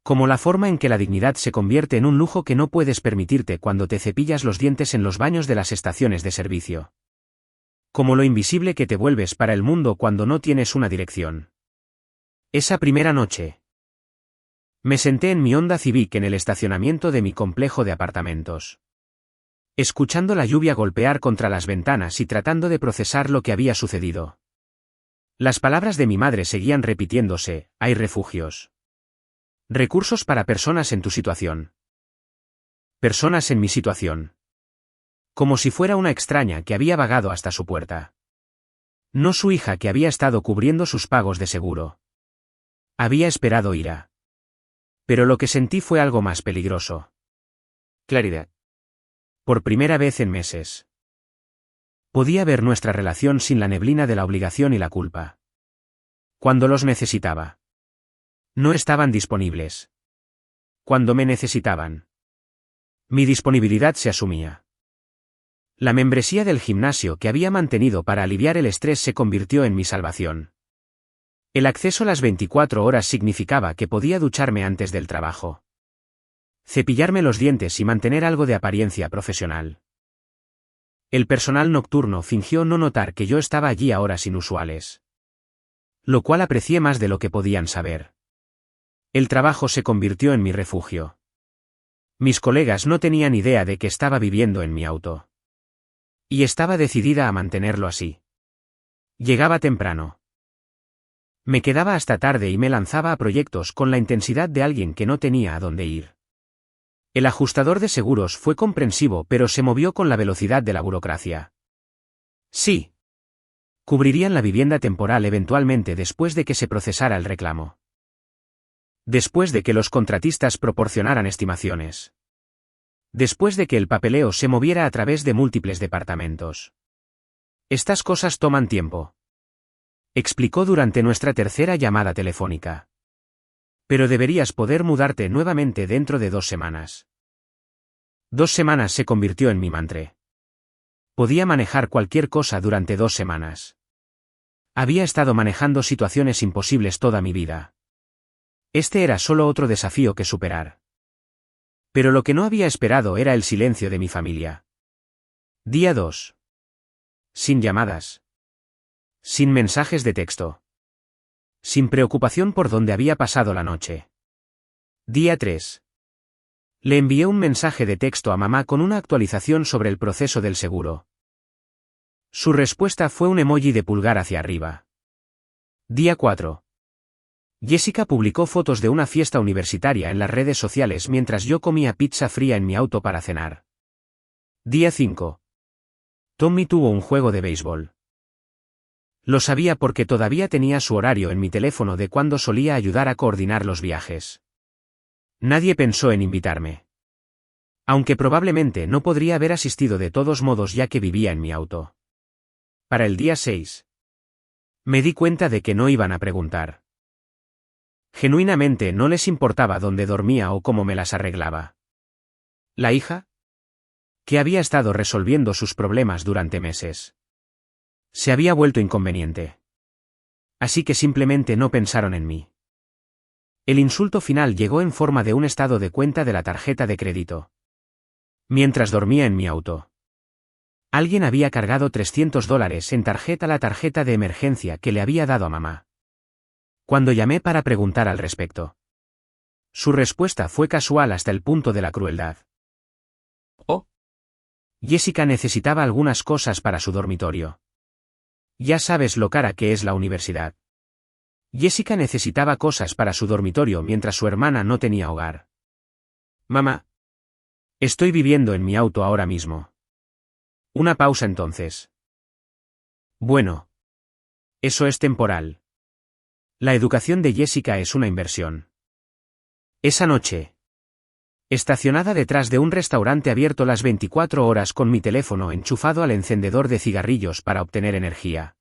Como la forma en que la dignidad se convierte en un lujo que no puedes permitirte cuando te cepillas los dientes en los baños de las estaciones de servicio. Como lo invisible que te vuelves para el mundo cuando no tienes una dirección. Esa primera noche. Me senté en mi Honda Civic en el estacionamiento de mi complejo de apartamentos. Escuchando la lluvia golpear contra las ventanas y tratando de procesar lo que había sucedido. Las palabras de mi madre seguían repitiéndose: hay refugios. Recursos para personas en tu situación. Personas en mi situación. Como si fuera una extraña que había vagado hasta su puerta. No su hija que había estado cubriendo sus pagos de seguro. Había esperado ira. Pero lo que sentí fue algo más peligroso. Claridad. Por primera vez en meses. Podía ver nuestra relación sin la neblina de la obligación y la culpa. Cuando los necesitaba. No estaban disponibles. Cuando me necesitaban. Mi disponibilidad se asumía. La membresía del gimnasio que había mantenido para aliviar el estrés se convirtió en mi salvación. El acceso a las 24 horas significaba que podía ducharme antes del trabajo, cepillarme los dientes y mantener algo de apariencia profesional. El personal nocturno fingió no notar que yo estaba allí a horas inusuales, lo cual aprecié más de lo que podían saber. El trabajo se convirtió en mi refugio. Mis colegas no tenían idea de que estaba viviendo en mi auto. Y estaba decidida a mantenerlo así. Llegaba temprano. Me quedaba hasta tarde y me lanzaba a proyectos con la intensidad de alguien que no tenía a dónde ir. El ajustador de seguros fue comprensivo, pero se movió con la velocidad de la burocracia. Sí. Cubrirían la vivienda temporal eventualmente después de que se procesara el reclamo. Después de que los contratistas proporcionaran estimaciones. Después de que el papeleo se moviera a través de múltiples departamentos. Estas cosas toman tiempo, explicó durante nuestra tercera llamada telefónica. Pero deberías poder mudarte nuevamente dentro de 2 semanas. 2 semanas se convirtió en mi mantra. Podía manejar cualquier cosa durante 2 semanas. Había estado manejando situaciones imposibles toda mi vida. Este era solo otro desafío que superar. Pero lo que no había esperado era el silencio de mi familia. Día 2. Sin llamadas. Sin mensajes de texto. Sin preocupación por dónde había pasado la noche. Día 3. Le envié un mensaje de texto a mamá con una actualización sobre el proceso del seguro. Su respuesta fue un emoji de pulgar hacia arriba. Día 4. Jessica publicó fotos de una fiesta universitaria en las redes sociales mientras yo comía pizza fría en mi auto para cenar. Día 5. Tommy tuvo un juego de béisbol. Lo sabía porque todavía tenía su horario en mi teléfono de cuando solía ayudar a coordinar los viajes. Nadie pensó en invitarme. Aunque probablemente no podría haber asistido de todos modos ya que vivía en mi auto. Para el día 6. Me di cuenta de que no iban a preguntar. Genuinamente no les importaba dónde dormía o cómo me las arreglaba. ¿La hija? Que había estado resolviendo sus problemas durante meses. Se había vuelto inconveniente. Así que simplemente no pensaron en mí. El insulto final llegó en forma de un estado de cuenta de la tarjeta de crédito. Mientras dormía en mi auto. Alguien había cargado $300 en tarjeta, la tarjeta de emergencia que le había dado a mamá. Cuando llamé para preguntar al respecto. Su respuesta fue casual hasta el punto de la crueldad. Oh. Jessica necesitaba algunas cosas para su dormitorio. Ya sabes lo cara que es la universidad. Jessica necesitaba cosas para su dormitorio mientras su hermana no tenía hogar. Mamá. Estoy viviendo en mi auto ahora mismo. Una pausa entonces. Bueno. Eso es temporal. La educación de Jessica es una inversión. Esa noche. Estacionada detrás de un restaurante abierto las 24 horas con mi teléfono enchufado al encendedor de cigarrillos para obtener energía.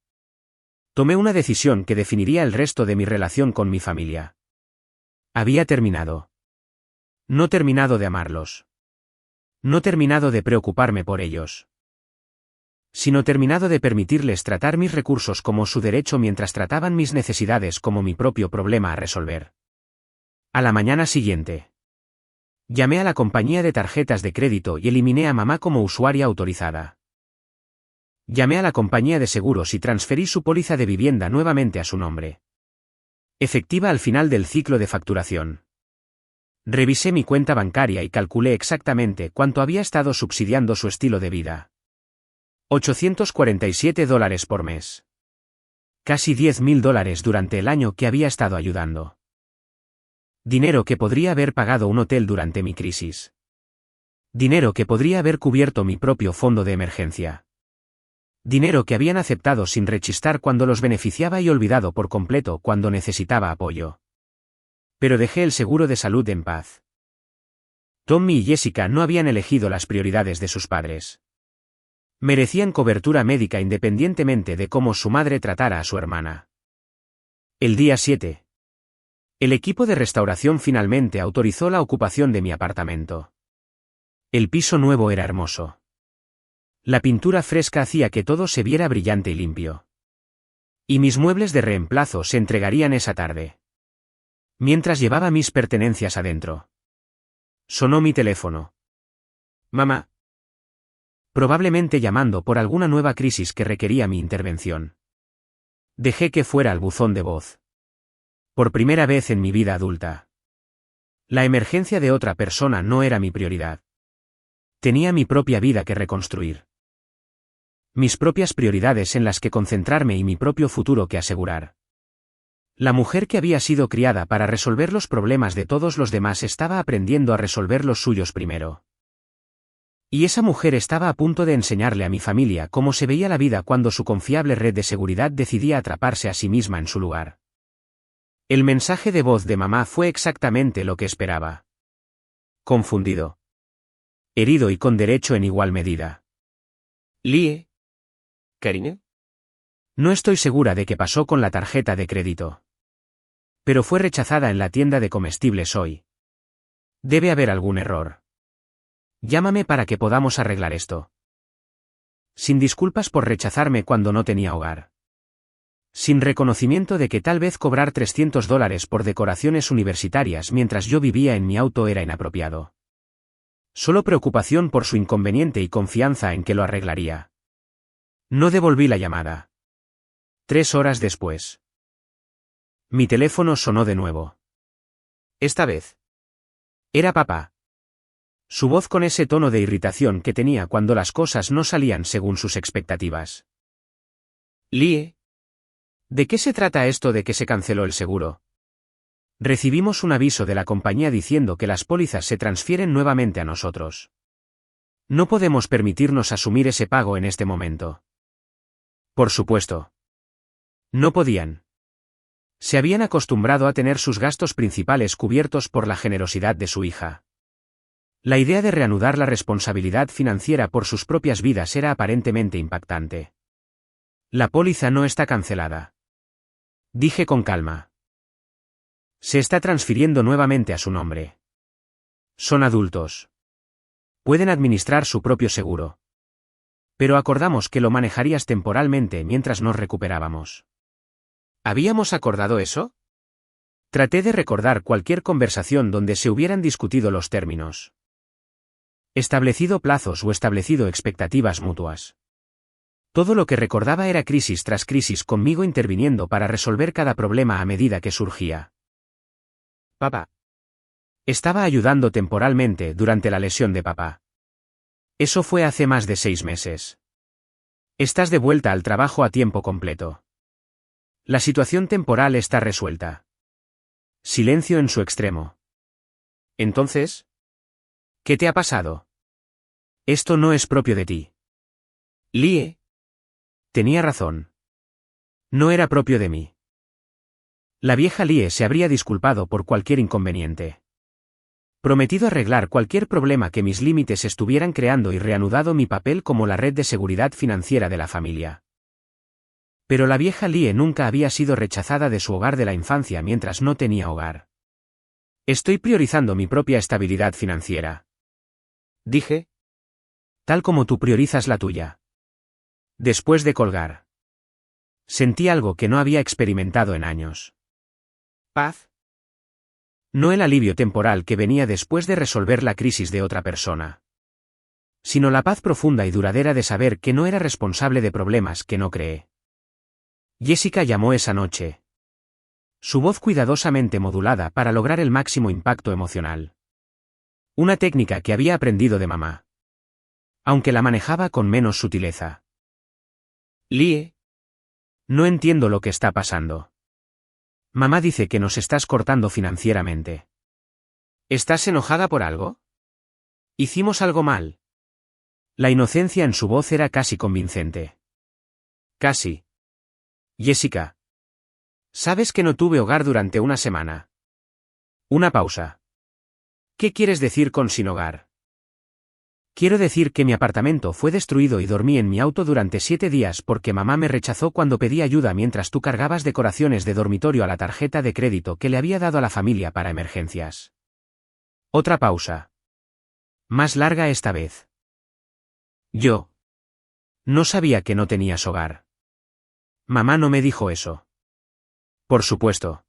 Tomé una decisión que definiría el resto de mi relación con mi familia. Había terminado. No terminado de amarlos. No terminado de preocuparme por ellos. Sino terminado de permitirles tratar mis recursos como su derecho mientras trataban mis necesidades como mi propio problema a resolver. A la mañana siguiente. Llamé a la compañía de tarjetas de crédito y eliminé a mamá como usuaria autorizada. Llamé a la compañía de seguros y transferí su póliza de vivienda nuevamente a su nombre. Efectiva al final del ciclo de facturación. Revisé mi cuenta bancaria y calculé exactamente cuánto había estado subsidiando su estilo de vida. $847 por mes. Casi $10.000 durante el año que había estado ayudando. Dinero que podría haber pagado un hotel durante mi crisis. Dinero que podría haber cubierto mi propio fondo de emergencia. Dinero que habían aceptado sin rechistar cuando los beneficiaba y olvidado por completo cuando necesitaba apoyo. Pero dejé el seguro de salud en paz. Tommy y Jessica no habían elegido las prioridades de sus padres. Merecían cobertura médica independientemente de cómo su madre tratara a su hermana. El día 7. El equipo de restauración finalmente autorizó la ocupación de mi apartamento. El piso nuevo era hermoso. La pintura fresca hacía que todo se viera brillante y limpio. Y mis muebles de reemplazo se entregarían esa tarde. Mientras llevaba mis pertenencias adentro. Sonó mi teléfono. Mamá. Probablemente llamando por alguna nueva crisis que requería mi intervención. Dejé que fuera al buzón de voz. Por primera vez en mi vida adulta. La emergencia de otra persona no era mi prioridad. Tenía mi propia vida que reconstruir. Mis propias prioridades en las que concentrarme y mi propio futuro que asegurar. La mujer que había sido criada para resolver los problemas de todos los demás estaba aprendiendo a resolver los suyos primero. Y esa mujer estaba a punto de enseñarle a mi familia cómo se veía la vida cuando su confiable red de seguridad decidía atraparse a sí misma en su lugar. El mensaje de voz de mamá fue exactamente lo que esperaba. Confundido. Herido y con derecho en igual medida. Lie. Karine. No estoy segura de qué pasó con la tarjeta de crédito. Pero fue rechazada en la tienda de comestibles hoy. Debe haber algún error. Llámame para que podamos arreglar esto. Sin disculpas por rechazarme cuando no tenía hogar. Sin reconocimiento de que tal vez cobrar $300 por decoraciones universitarias mientras yo vivía en mi auto era inapropiado. Solo preocupación por su inconveniente y confianza en que lo arreglaría. No devolví la llamada. 3 horas después. Mi teléfono sonó de nuevo. Esta vez. Era papá. Su voz con ese tono de irritación que tenía cuando las cosas no salían según sus expectativas. Lie. ¿De qué se trata esto de que se canceló el seguro? Recibimos un aviso de la compañía diciendo que las pólizas se transfieren nuevamente a nosotros. No podemos permitirnos asumir ese pago en este momento. Por supuesto. No podían. Se habían acostumbrado a tener sus gastos principales cubiertos por la generosidad de su hija. La idea de reanudar la responsabilidad financiera por sus propias vidas era aparentemente impactante. La póliza no está cancelada. Dije con calma. Se está transfiriendo nuevamente a su nombre. Son adultos. Pueden administrar su propio seguro. Pero acordamos que lo manejarías temporalmente mientras nos recuperábamos. ¿Habíamos acordado eso? Traté de recordar cualquier conversación donde se hubieran discutido los términos. Establecido plazos o establecido expectativas mutuas. Todo lo que recordaba era crisis tras crisis conmigo interviniendo para resolver cada problema a medida que surgía. Papá. Estaba ayudando temporalmente durante la lesión de papá. Eso fue hace más de 6 meses. Estás de vuelta al trabajo a tiempo completo. La situación temporal está resuelta. Silencio en su extremo. Entonces, ¿qué te ha pasado? Esto no es propio de ti. Lie. Tenía razón. No era propio de mí. La vieja Lie se habría disculpado por cualquier inconveniente. Prometido arreglar cualquier problema que mis límites estuvieran creando y reanudado mi papel como la red de seguridad financiera de la familia. Pero la vieja Lie nunca había sido rechazada de su hogar de la infancia mientras no tenía hogar. Estoy priorizando mi propia estabilidad financiera. Dije. Tal como tú priorizas la tuya. Después de colgar. Sentí algo que no había experimentado en años. Paz. No el alivio temporal que venía después de resolver la crisis de otra persona. Sino la paz profunda y duradera de saber que no era responsable de problemas que no creé. Jessica llamó esa noche. Su voz cuidadosamente modulada para lograr el máximo impacto emocional. Una técnica que había aprendido de mamá. Aunque la manejaba con menos sutileza. Lie. No entiendo lo que está pasando. Mamá dice que nos estás cortando financieramente. ¿Estás enojada por algo? ¿Hicimos algo mal? La inocencia en su voz era casi convincente. Casi. Jessica. Sabes que no tuve hogar durante una semana. Una pausa. ¿Qué quieres decir con sin hogar? Quiero decir que mi apartamento fue destruido y dormí en mi auto durante 7 días porque mamá me rechazó cuando pedí ayuda mientras tú cargabas decoraciones de dormitorio a la tarjeta de crédito que le había dado a la familia para emergencias. Otra pausa. Más larga esta vez. Yo. No sabía que no tenías hogar. Mamá no me dijo eso. Por supuesto.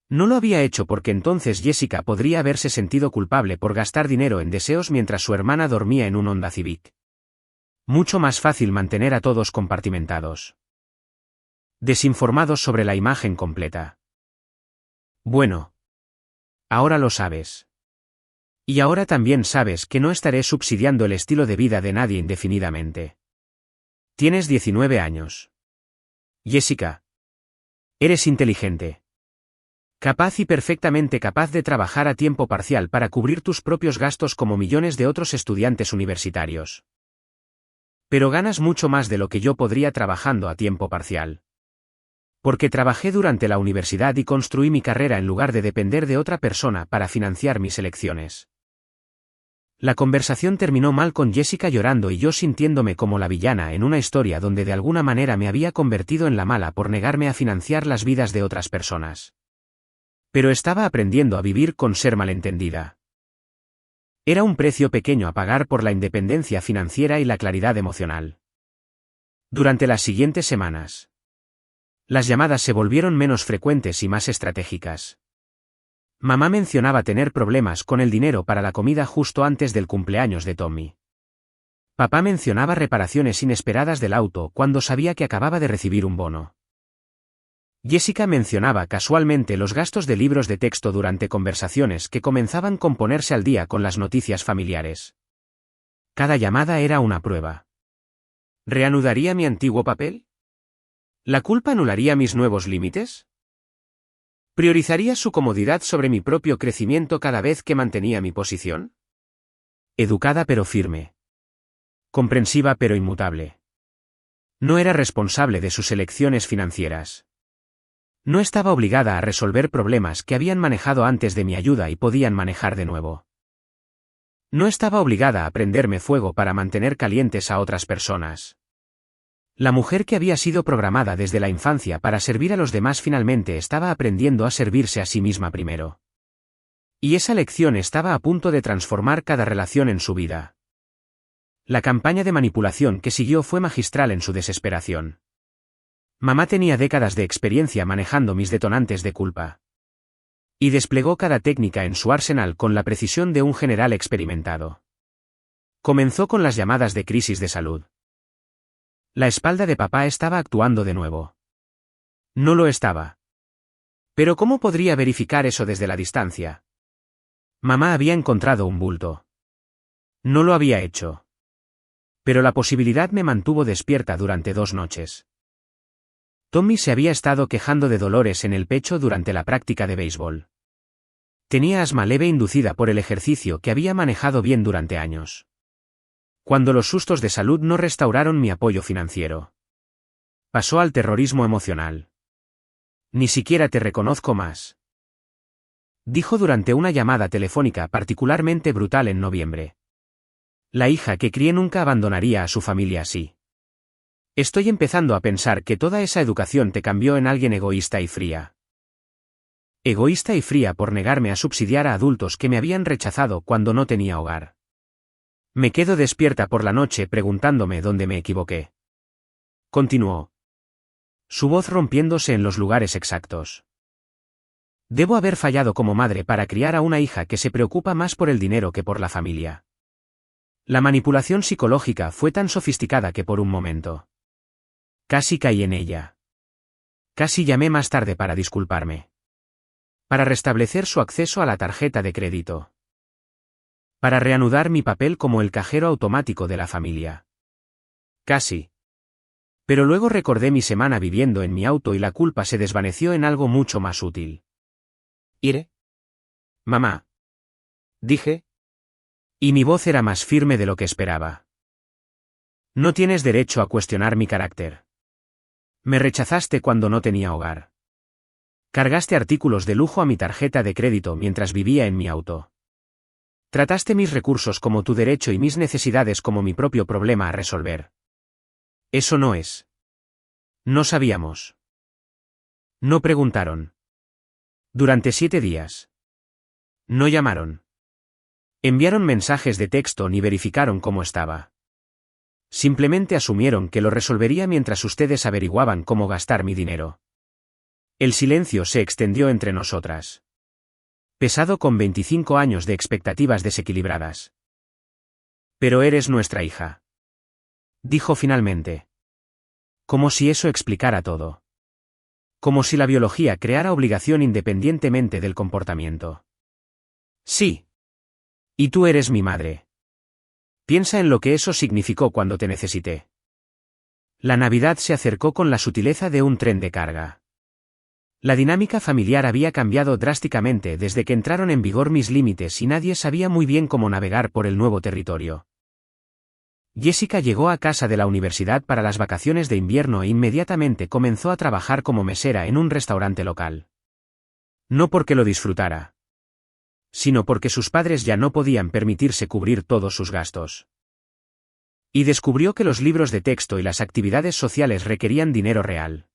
No lo había hecho porque entonces Jessica podría haberse sentido culpable por gastar dinero en deseos mientras su hermana dormía en un Honda Civic. Mucho más fácil mantener a todos compartimentados. Desinformados sobre la imagen completa. Bueno. Ahora lo sabes. Y ahora también sabes que no estaré subsidiando el estilo de vida de nadie indefinidamente. Tienes 19 años. Jessica. Eres inteligente. Capaz y perfectamente capaz de trabajar a tiempo parcial para cubrir tus propios gastos como millones de otros estudiantes universitarios. Pero ganas mucho más de lo que yo podría trabajando a tiempo parcial. Porque trabajé durante la universidad y construí mi carrera en lugar de depender de otra persona para financiar mis elecciones. La conversación terminó mal con Jessica llorando y yo sintiéndome como la villana en una historia donde de alguna manera me había convertido en la mala por negarme a financiar las vidas de otras personas. Pero estaba aprendiendo a vivir con ser malentendida. Era un precio pequeño a pagar por la independencia financiera y la claridad emocional. Durante las siguientes semanas, las llamadas se volvieron menos frecuentes y más estratégicas. Mamá mencionaba tener problemas con el dinero para la comida justo antes del cumpleaños de Tommy. Papá mencionaba reparaciones inesperadas del auto cuando sabía que acababa de recibir un bono. Jessica mencionaba casualmente los gastos de libros de texto durante conversaciones que comenzaban con ponerse al día con las noticias familiares. Cada llamada era una prueba. ¿Reanudaría mi antiguo papel? ¿La culpa anularía mis nuevos límites? ¿Priorizaría su comodidad sobre mi propio crecimiento cada vez que mantenía mi posición? Educada pero firme. Comprensiva pero inmutable. No era responsable de sus elecciones financieras. No estaba obligada a resolver problemas que habían manejado antes de mi ayuda y podían manejar de nuevo. No estaba obligada a prenderme fuego para mantener calientes a otras personas. La mujer que había sido programada desde la infancia para servir a los demás finalmente estaba aprendiendo a servirse a sí misma primero. Y esa lección estaba a punto de transformar cada relación en su vida. La campaña de manipulación que siguió fue magistral en su desesperación. Mamá tenía décadas de experiencia manejando mis detonantes de culpa. Y desplegó cada técnica en su arsenal con la precisión de un general experimentado. Comenzó con las llamadas de crisis de salud. La espalda de papá estaba actuando de nuevo. No lo estaba. Pero ¿cómo podría verificar eso desde la distancia? Mamá había encontrado un bulto. No lo había hecho. Pero la posibilidad me mantuvo despierta durante 2 noches. Tommy se había estado quejando de dolores en el pecho durante la práctica de béisbol. Tenía asma leve inducida por el ejercicio que había manejado bien durante años. Cuando los sustos de salud no restauraron mi apoyo financiero. Pasó al terrorismo emocional. Ni siquiera te reconozco más. Dijo durante una llamada telefónica particularmente brutal en noviembre. La hija que crié nunca abandonaría a su familia así. Estoy empezando a pensar que toda esa educación te cambió en alguien egoísta y fría. Egoísta y fría por negarme a subsidiar a adultos que me habían rechazado cuando no tenía hogar. Me quedo despierta por la noche preguntándome dónde me equivoqué. Continuó. Su voz rompiéndose en los lugares exactos. Debo haber fallado como madre para criar a una hija que se preocupa más por el dinero que por la familia. La manipulación psicológica fue tan sofisticada que por un momento. Casi caí en ella. Casi llamé más tarde para disculparme. Para restablecer su acceso a la tarjeta de crédito. Para reanudar mi papel como el cajero automático de la familia. Casi. Pero luego recordé mi semana viviendo en mi auto y la culpa se desvaneció en algo mucho más útil. ¿Iré? Mamá. Dije. Y mi voz era más firme de lo que esperaba. No tienes derecho a cuestionar mi carácter. Me rechazaste cuando no tenía hogar. Cargaste artículos de lujo a mi tarjeta de crédito mientras vivía en mi auto. Trataste mis recursos como tu derecho y mis necesidades como mi propio problema a resolver. Eso no es. No sabíamos. No preguntaron. Durante 7 días. No llamaron. Enviaron mensajes de texto ni verificaron cómo estaba. Simplemente asumieron que lo resolvería mientras ustedes averiguaban cómo gastar mi dinero. El silencio se extendió entre nosotras. Pesado con 25 años de expectativas desequilibradas. Pero eres nuestra hija. Dijo finalmente. Como si eso explicara todo. Como si la biología creara obligación independientemente del comportamiento. Sí. Y tú eres mi madre. Piensa en lo que eso significó cuando te necesité. La Navidad se acercó con la sutileza de un tren de carga. La dinámica familiar había cambiado drásticamente desde que entraron en vigor mis límites y nadie sabía muy bien cómo navegar por el nuevo territorio. Jessica llegó a casa de la universidad para las vacaciones de invierno e inmediatamente comenzó a trabajar como mesera en un restaurante local. No porque lo disfrutara, sino porque sus padres ya no podían permitirse cubrir todos sus gastos. Y descubrió que los libros de texto y las actividades sociales requerían dinero real.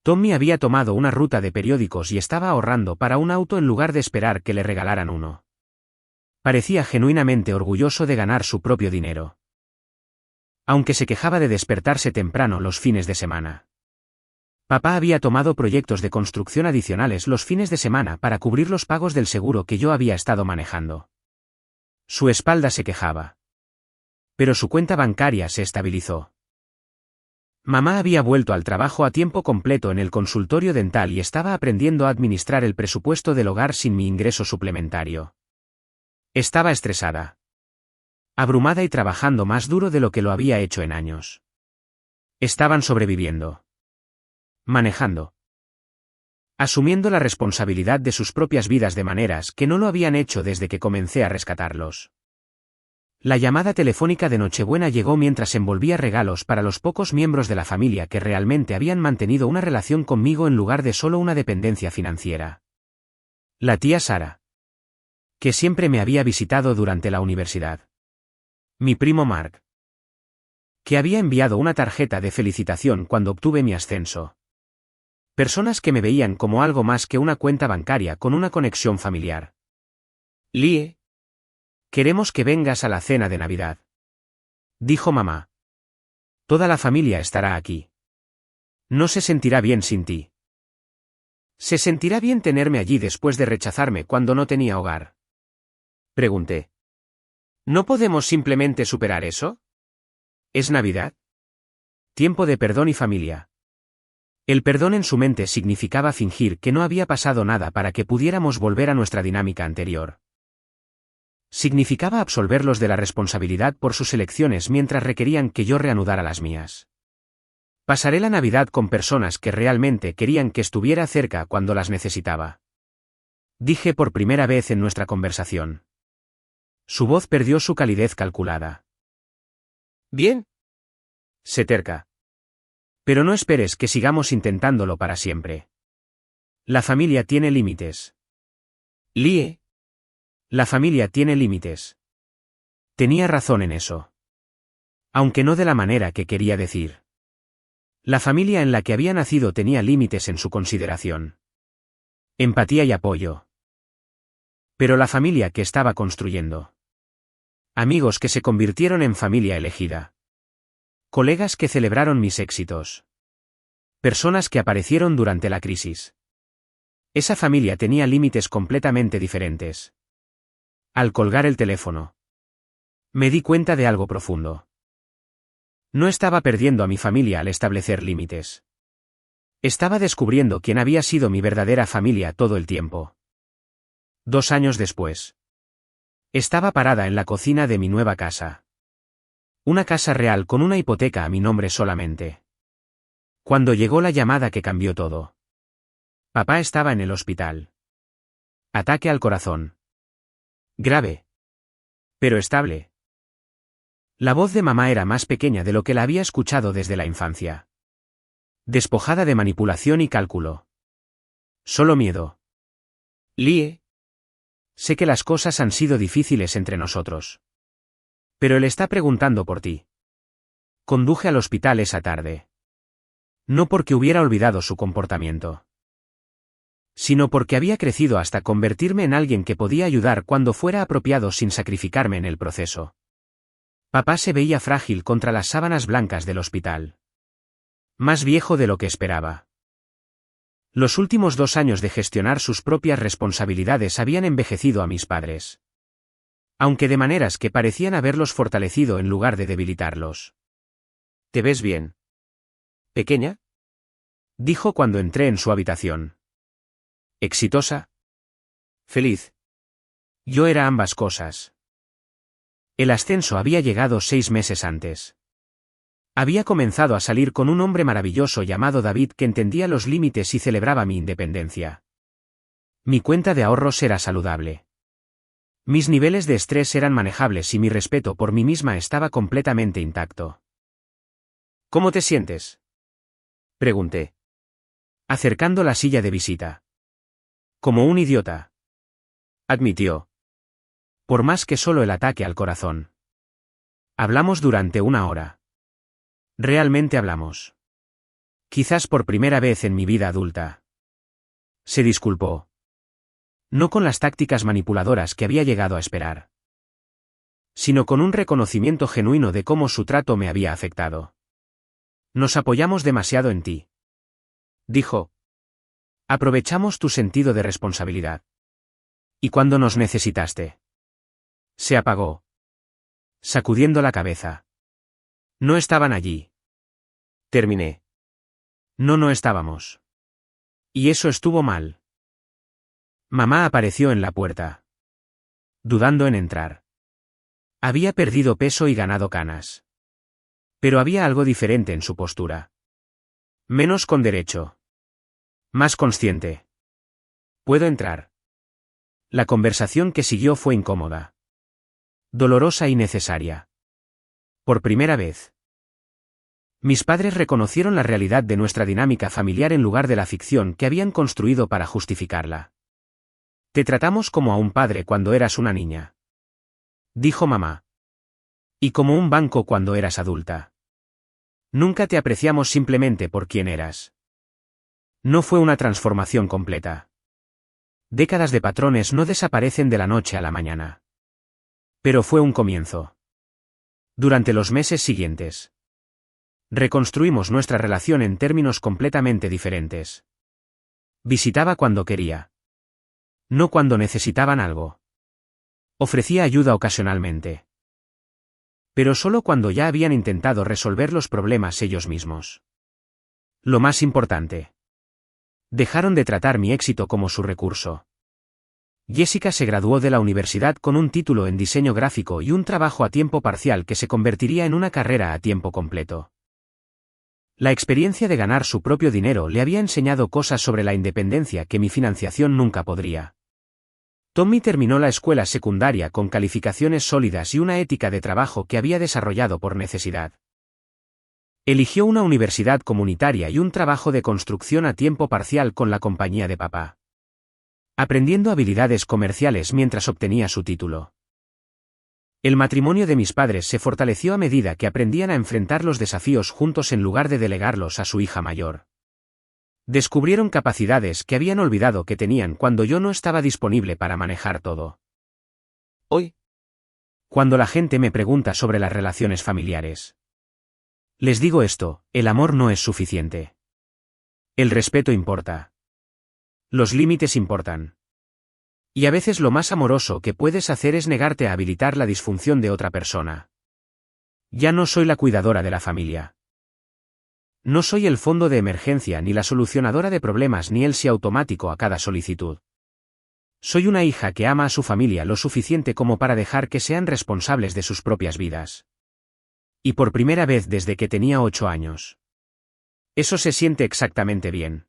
Tommy había tomado una ruta de periódicos y estaba ahorrando para un auto en lugar de esperar que le regalaran uno. Parecía genuinamente orgulloso de ganar su propio dinero. Aunque se quejaba de despertarse temprano los fines de semana. Papá había tomado proyectos de construcción adicionales los fines de semana para cubrir los pagos del seguro que yo había estado manejando. Su espalda se quejaba. Pero su cuenta bancaria se estabilizó. Mamá había vuelto al trabajo a tiempo completo en el consultorio dental y estaba aprendiendo a administrar el presupuesto del hogar sin mi ingreso suplementario. Estaba estresada. Abrumada y trabajando más duro de lo que lo había hecho en años. Estaban sobreviviendo. Manejando. Asumiendo la responsabilidad de sus propias vidas de maneras que no lo habían hecho desde que comencé a rescatarlos. La llamada telefónica de Nochebuena llegó mientras envolvía regalos para los pocos miembros de la familia que realmente habían mantenido una relación conmigo en lugar de solo una dependencia financiera. La tía Sara. Que siempre me había visitado durante la universidad. Mi primo Mark. Que había enviado una tarjeta de felicitación cuando obtuve mi ascenso. Personas que me veían como algo más que una cuenta bancaria con una conexión familiar. Lie. Queremos que vengas a la cena de Navidad. Dijo mamá. Toda la familia estará aquí. No se sentirá bien sin ti. ¿Se sentirá bien tenerme allí después de rechazarme cuando no tenía hogar? Pregunté. ¿No podemos simplemente superar eso? ¿Es Navidad? Tiempo de perdón y familia. El perdón en su mente significaba fingir que no había pasado nada para que pudiéramos volver a nuestra dinámica anterior. Significaba absolverlos de la responsabilidad por sus elecciones mientras requerían que yo reanudara las mías. Pasaré la Navidad con personas que realmente querían que estuviera cerca cuando las necesitaba. Dije por primera vez en nuestra conversación. Su voz perdió su calidez calculada. Bien. Se terca. Pero no esperes que sigamos intentándolo para siempre. La familia tiene límites. Lie. La familia tiene límites. Tenía razón en eso. Aunque no de la manera que quería decir. La familia en la que había nacido tenía límites en su consideración. Empatía y apoyo. Pero la familia que estaba construyendo. Amigos que se convirtieron en familia elegida. Colegas que celebraron mis éxitos. Personas que aparecieron durante la crisis. Esa familia tenía límites completamente diferentes. Al colgar el teléfono, me di cuenta de algo profundo. No estaba perdiendo a mi familia al establecer límites. Estaba descubriendo quién había sido mi verdadera familia todo el tiempo. 2 años después. Estaba parada en la cocina de mi nueva casa. Una casa real con una hipoteca a mi nombre solamente. Cuando llegó la llamada que cambió todo. Papá estaba en el hospital. Ataque al corazón. Grave. Pero estable. La voz de mamá era más pequeña de lo que la había escuchado desde la infancia. Despojada de manipulación y cálculo. Solo miedo. Lie. Sé que las cosas han sido difíciles entre nosotros. Pero él está preguntando por ti. Conduje al hospital esa tarde. No porque hubiera olvidado su comportamiento. Sino porque había crecido hasta convertirme en alguien que podía ayudar cuando fuera apropiado sin sacrificarme en el proceso. Papá se veía frágil contra las sábanas blancas del hospital. Más viejo de lo que esperaba. Los últimos 2 años de gestionar sus propias responsabilidades habían envejecido a mis padres. Aunque de maneras que parecían haberlos fortalecido en lugar de debilitarlos. ¿Te ves bien? ¿Pequeña? Dijo cuando entré en su habitación. ¿Exitosa? Feliz. Yo era ambas cosas. El ascenso había llegado 6 meses antes. Había comenzado a salir con un hombre maravilloso llamado David que entendía los límites y celebraba mi independencia. Mi cuenta de ahorros era saludable. Mis niveles de estrés eran manejables y mi respeto por mí misma estaba completamente intacto. ¿Cómo te sientes?, pregunté, acercando la silla de visita. Como un idiota, admitió. Por más que solo el ataque al corazón. Hablamos durante 1 hora. Realmente hablamos. Quizás por primera vez en mi vida adulta. Se disculpó. No con las tácticas manipuladoras que había llegado a esperar, sino con un reconocimiento genuino de cómo su trato me había afectado. Nos apoyamos demasiado en ti, dijo. Aprovechamos tu sentido de responsabilidad. ¿Y cuando nos necesitaste? Se apagó, sacudiendo la cabeza. No estaban allí. Terminé. No estábamos. Y eso estuvo mal. Mamá apareció en la puerta, dudando en entrar. Había perdido peso y ganado canas. Pero había algo diferente en su postura. Menos con derecho. Más consciente. ¿Puedo entrar? La conversación que siguió fue incómoda. Dolorosa y necesaria. Por primera vez. Mis padres reconocieron la realidad de nuestra dinámica familiar en lugar de la ficción que habían construido para justificarla. Te tratamos como a un padre cuando eras una niña, dijo mamá. Y como un banco cuando eras adulta. Nunca te apreciamos simplemente por quien eras. No fue una transformación completa. Décadas de patrones no desaparecen de la noche a la mañana. Pero fue un comienzo. Durante los meses siguientes, reconstruimos nuestra relación en términos completamente diferentes. Visitaba cuando quería. No cuando necesitaban algo. Ofrecía ayuda ocasionalmente. Pero solo cuando ya habían intentado resolver los problemas ellos mismos. Lo más importante. Dejaron de tratar mi éxito como su recurso. Jessica se graduó de la universidad con un título en diseño gráfico y un trabajo a tiempo parcial que se convertiría en una carrera a tiempo completo. La experiencia de ganar su propio dinero le había enseñado cosas sobre la independencia que mi financiación nunca podría. Tommy terminó la escuela secundaria con calificaciones sólidas y una ética de trabajo que había desarrollado por necesidad. Eligió una universidad comunitaria y un trabajo de construcción a tiempo parcial con la compañía de papá, aprendiendo habilidades comerciales mientras obtenía su título. El matrimonio de mis padres se fortaleció a medida que aprendían a enfrentar los desafíos juntos en lugar de delegarlos a su hija mayor. Descubrieron capacidades que habían olvidado que tenían cuando yo no estaba disponible para manejar todo. Hoy, cuando la gente me pregunta sobre las relaciones familiares, les digo esto: el amor no es suficiente. El respeto importa. Los límites importan. Y a veces lo más amoroso que puedes hacer es negarte a habilitar la disfunción de otra persona. Ya no soy la cuidadora de la familia. No soy el fondo de emergencia ni la solucionadora de problemas ni el sí automático a cada solicitud. Soy una hija que ama a su familia lo suficiente como para dejar que sean responsables de sus propias vidas. Y por primera vez desde que tenía 8 años. Eso se siente exactamente bien.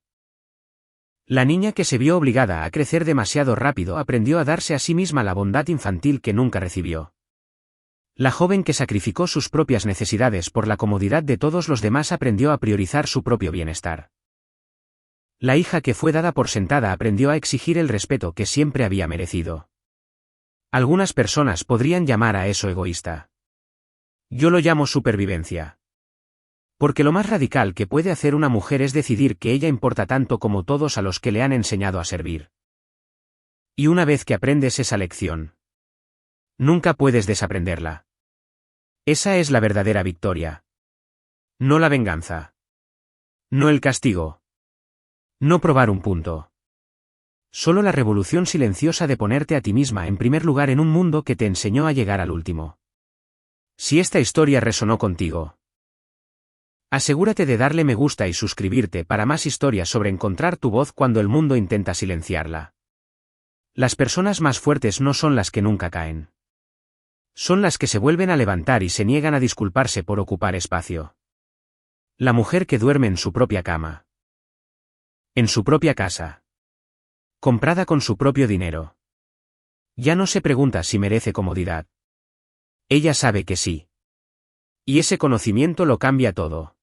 La niña que se vio obligada a crecer demasiado rápido aprendió a darse a sí misma la bondad infantil que nunca recibió. La joven que sacrificó sus propias necesidades por la comodidad de todos los demás aprendió a priorizar su propio bienestar. La hija que fue dada por sentada aprendió a exigir el respeto que siempre había merecido. Algunas personas podrían llamar a eso egoísta. Yo lo llamo supervivencia. Porque lo más radical que puede hacer una mujer es decidir que ella importa tanto como todos a los que le han enseñado a servir. Y una vez que aprendes esa lección, nunca puedes desaprenderla. Esa es la verdadera victoria. No la venganza. No el castigo. No probar un punto. Solo la revolución silenciosa de ponerte a ti misma en primer lugar en un mundo que te enseñó a llegar al último. Si esta historia resonó contigo, asegúrate de darle me gusta y suscribirte para más historias sobre encontrar tu voz cuando el mundo intenta silenciarla. Las personas más fuertes no son las que nunca caen. Son las que se vuelven a levantar y se niegan a disculparse por ocupar espacio. La mujer que duerme en su propia cama. En su propia casa. Comprada con su propio dinero. Ya no se pregunta si merece comodidad. Ella sabe que sí. Y ese conocimiento lo cambia todo.